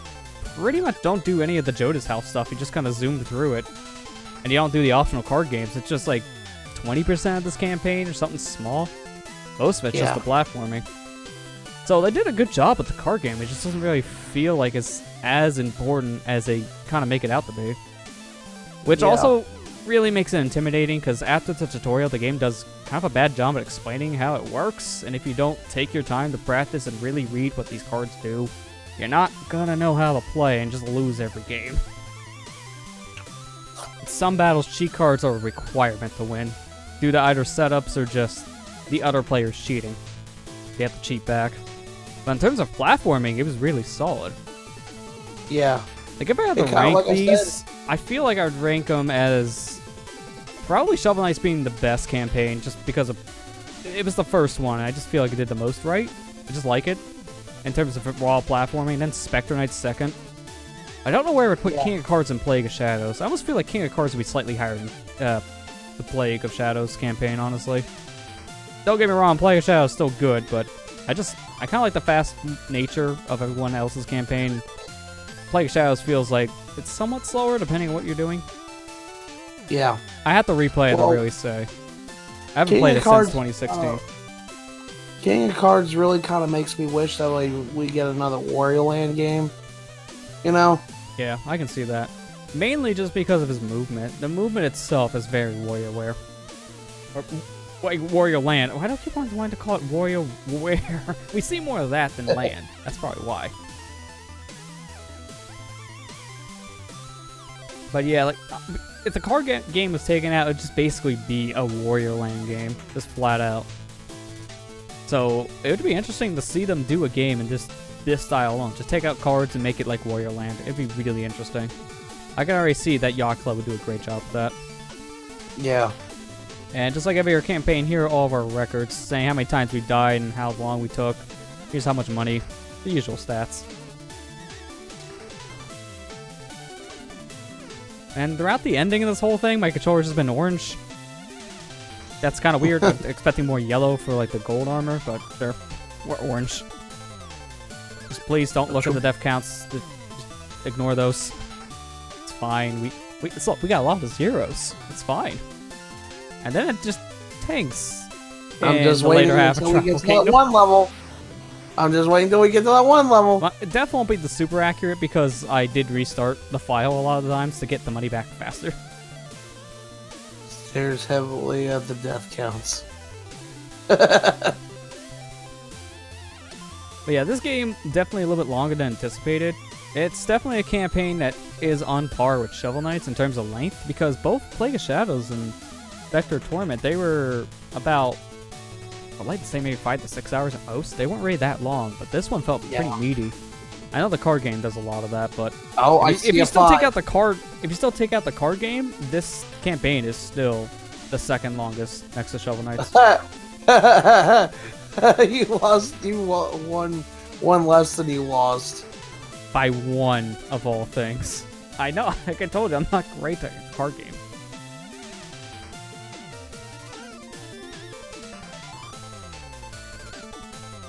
pretty much don't do any of the Joustus house stuff, you just kind of zoom through it, and you don't do the optional card games, it's just like 20% of this campaign or something small. Most of it's just the platforming. So they did a good job with the card game, it just doesn't really feel like it's as important as they kind of make it out to be. Which also really makes it intimidating, because after the tutorial, the game does kind of a bad job at explaining how it works, and if you don't take your time to practice and really read what these cards do, you're not gonna know how to play and just lose every game. In some battles, cheat cards are a requirement to win, due to either setups or just the other players cheating. You have to cheat back. But in terms of platforming, it was really solid. Yeah. Like, if I had to rank these, I feel like I would rank them as probably Shovel Knight's being the best campaign, just because of it was the first one. I just feel like it did the most right. I just like it in terms of raw platforming. Then Spectre Knight's second. I don't know where I would put King of Cards and Plague of Shadows. I almost feel like King of Cards would be slightly higher than the Plague of Shadows campaign, honestly. Don't get me wrong, Plague of Shadows is still good, but I kind of like the fast nature of everyone else's campaign. Plague of Shadows feels like it's somewhat slower depending on what you're doing. Yeah. I have to replay it to really say. I haven't played it since 2016. King of Cards really kind of makes me wish that we get another Wario Land game. You know? Yeah, I can see that. Mainly just because of his movement. The movement itself is very WarioWare. Or, like, Wario Land. Why do I keep on wanting to call it WarioWare? We see more of that than Land. That's probably why. But yeah, like, if the card game was taken out, it would just basically be a Wario Land game. Just flat out. So, it would be interesting to see them do a game in just this style alone. Just take out cards and make it like Wario Land. It'd be really interesting. I can already see that Yacht Club would do a great job with that. Yeah. And just like every other campaign, here are all of our records, saying how many times we died and how long we took. Here's how much money. The usual stats. And throughout the ending of this whole thing, my controller's just been orange. That's kind of weird. I'm expecting more yellow for like the gold armor, but we're orange. Just please don't look at the death counts. Just ignore those. It's fine. We got a lot of zeros. It's fine. And then it just tanks. I'm just waiting until we get to that one level. I'm just waiting until we get to that one level. Well, it definitely won't be the super accurate because I did restart the file a lot of the times to get the money back faster. Stares heavily at the death counts. But yeah, this game definitely a little bit longer than anticipated. It's definitely a campaign that is on par with Shovel Knights in terms of length, because both Plague of Shadows and Spectre Torment, they were about, I'd like to say maybe 5 to 6 hours at most. They weren't really that long, but this one felt pretty meaty. I know the card game does a lot of that, but if you still take out the card game, this campaign is still the second longest next to Shovel Knights. You lost. You won one less than you lost. By one of all things. I know. Like I told you, I'm not great at a card game.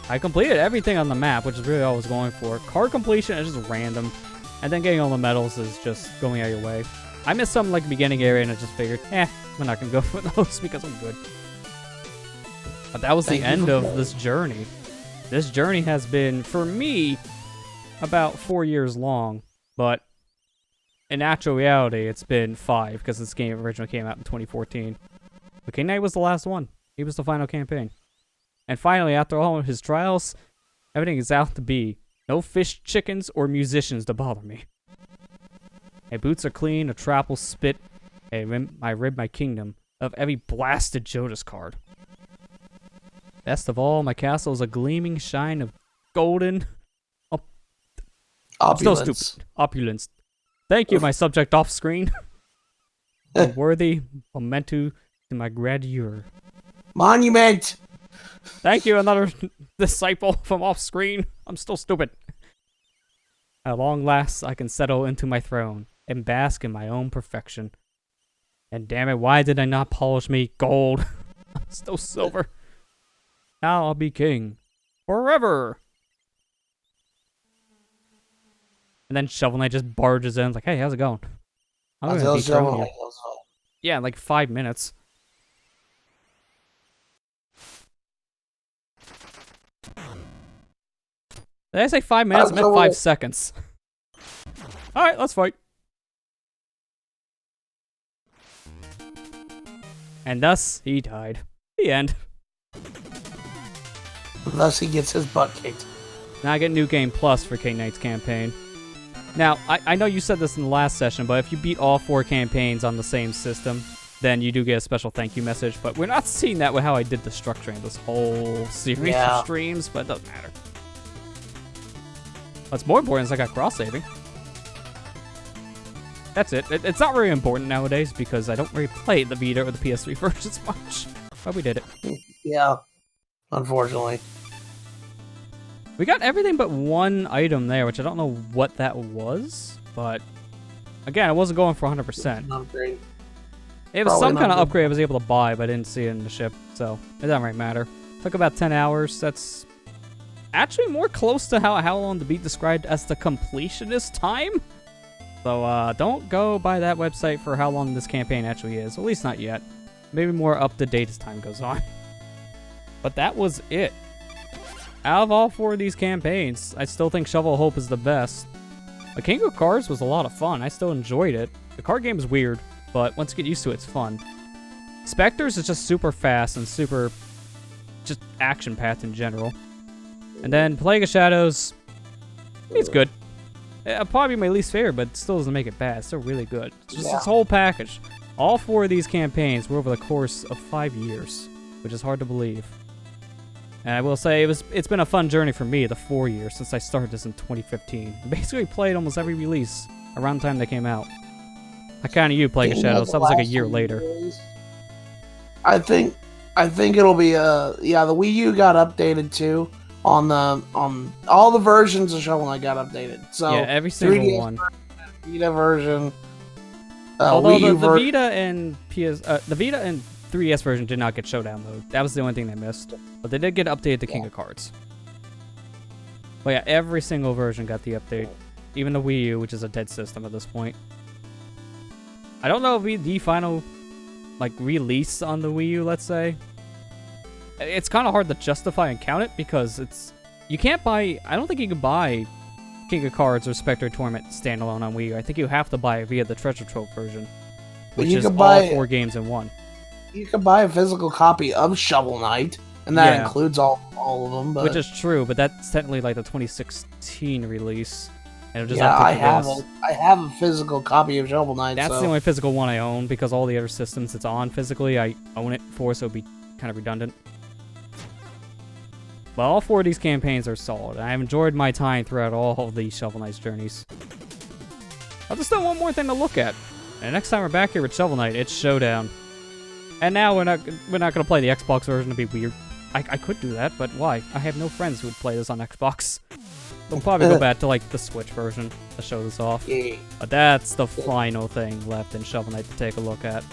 I completed everything on the map, which is really all I was going for. Card completion is just random. And then getting all the medals is just going out of your way. I missed some like beginning area and I just figured, we're not gonna go for those because I'm good. But that was the end of this journey. This journey has been, for me, about 4 years long. But in actual reality, it's been 5 because this game originally came out in 2014. But King Knight was the last one. He was the final campaign. And finally, after all of his trials, everything is out to be. No fish, chickens, or musicians to bother me. My boots are clean, a trap will spit, and I rid my kingdom of every blasted Joustus card. Best of all, my castle is a gleaming shine of golden... Opulence. Still stupid. Opulence. Thank you, my subject off-screen. A worthy memento to my grandeur. Monument! Thank you, another disciple from off-screen. I'm still stupid. At long last, I can settle into my throne and bask in my own perfection. And damn it, why did I not polish me gold? I'm still silver. Now I'll be king. Forever! And then Shovel Knight just barges in, like, hey, how's it going? I'm gonna dethrone you. Yeah, in like 5 minutes. Did I say 5 minutes? I meant 5 seconds. Alright, let's fight. And thus, he died. The end. Thus, he gets his butt kicked. Now I get New Game Plus for King Knight's campaign. Now, I know you said this in the last session, but if you beat all 4 campaigns on the same system, then you do get a special thank you message. But we're not seeing that with how I did the structuring of this whole series of streams, but it doesn't matter. What's more important is I got cross-saving. That's it. It's not really important nowadays because I don't really play the Vita or the PS3 versions much. But we did it. Yeah, unfortunately. We got everything but one item there, which I don't know what that was, but again, I wasn't going for 100%. Upgrade. It was some kind of upgrade I was able to buy, but I didn't see it in the ship, so it doesn't really matter. Took about 10 hours. That's actually more close to how long the beat described as the completionist time. So don't go by that website for how long this campaign actually is. At least not yet. Maybe more up to date as time goes on. But that was it. Out of all 4 of these campaigns, I still think Shovel of Hope is the best. The King of Cards was a lot of fun. I still enjoyed it. The card game is weird, but once you get used to it, it's fun. Spectres is just super fast and super just action-packed in general. And then Plague of Shadows, it's good. It'll probably be my least favorite, but it still doesn't make it bad. It's still really good. It's just this whole package. All 4 of these campaigns were over the course of 5 years, which is hard to believe. And I will say, it's been a fun journey for me, the 4 years, since I started this in 2015. I basically played almost every release around the time they came out. I counted you, Plague of Shadows, that was like a year later. I think it'll be, the Wii U got updated too. On all the versions of Shovel Knight got updated. So yeah, every single one. Vita version. Although Wii U the Vita and the Vita and 3DS version did not get Showdown mode. That was the only thing they missed. But they did get updated to King of Cards. But yeah, every single version got the update. Even the Wii U, which is a dead system at this point. I don't know if it'll be the final like release on the Wii U, let's say. It's kind of hard to justify and count it because you can't buy. I don't think you can buy King of Cards or Spectre Torment standalone on Wii U. I think you have to buy it via the Treasure Trove version, which is all 4 games in one. You can buy a physical copy of Shovel Knight, and that includes all of them. But... Which is true, but that's technically like the 2016 release. And it'll just I have a physical copy of Shovel Knight. That's the only physical one I own because all the other systems it's on physically, I own it for, so it'd be kind of redundant. But all 4 of these campaigns are solid, and I've enjoyed my time throughout all of these Shovel Knight's journeys. I'll just one more thing to look at. And next time we're back here with Shovel Knight, it's Showdown. And now we're not gonna play the Xbox version. It'd be weird. I could do that, but why? I have no friends who would play this on Xbox. We'll probably go back to like the Switch version to show this off. But that's the final thing left in Shovel Knight to take a look at.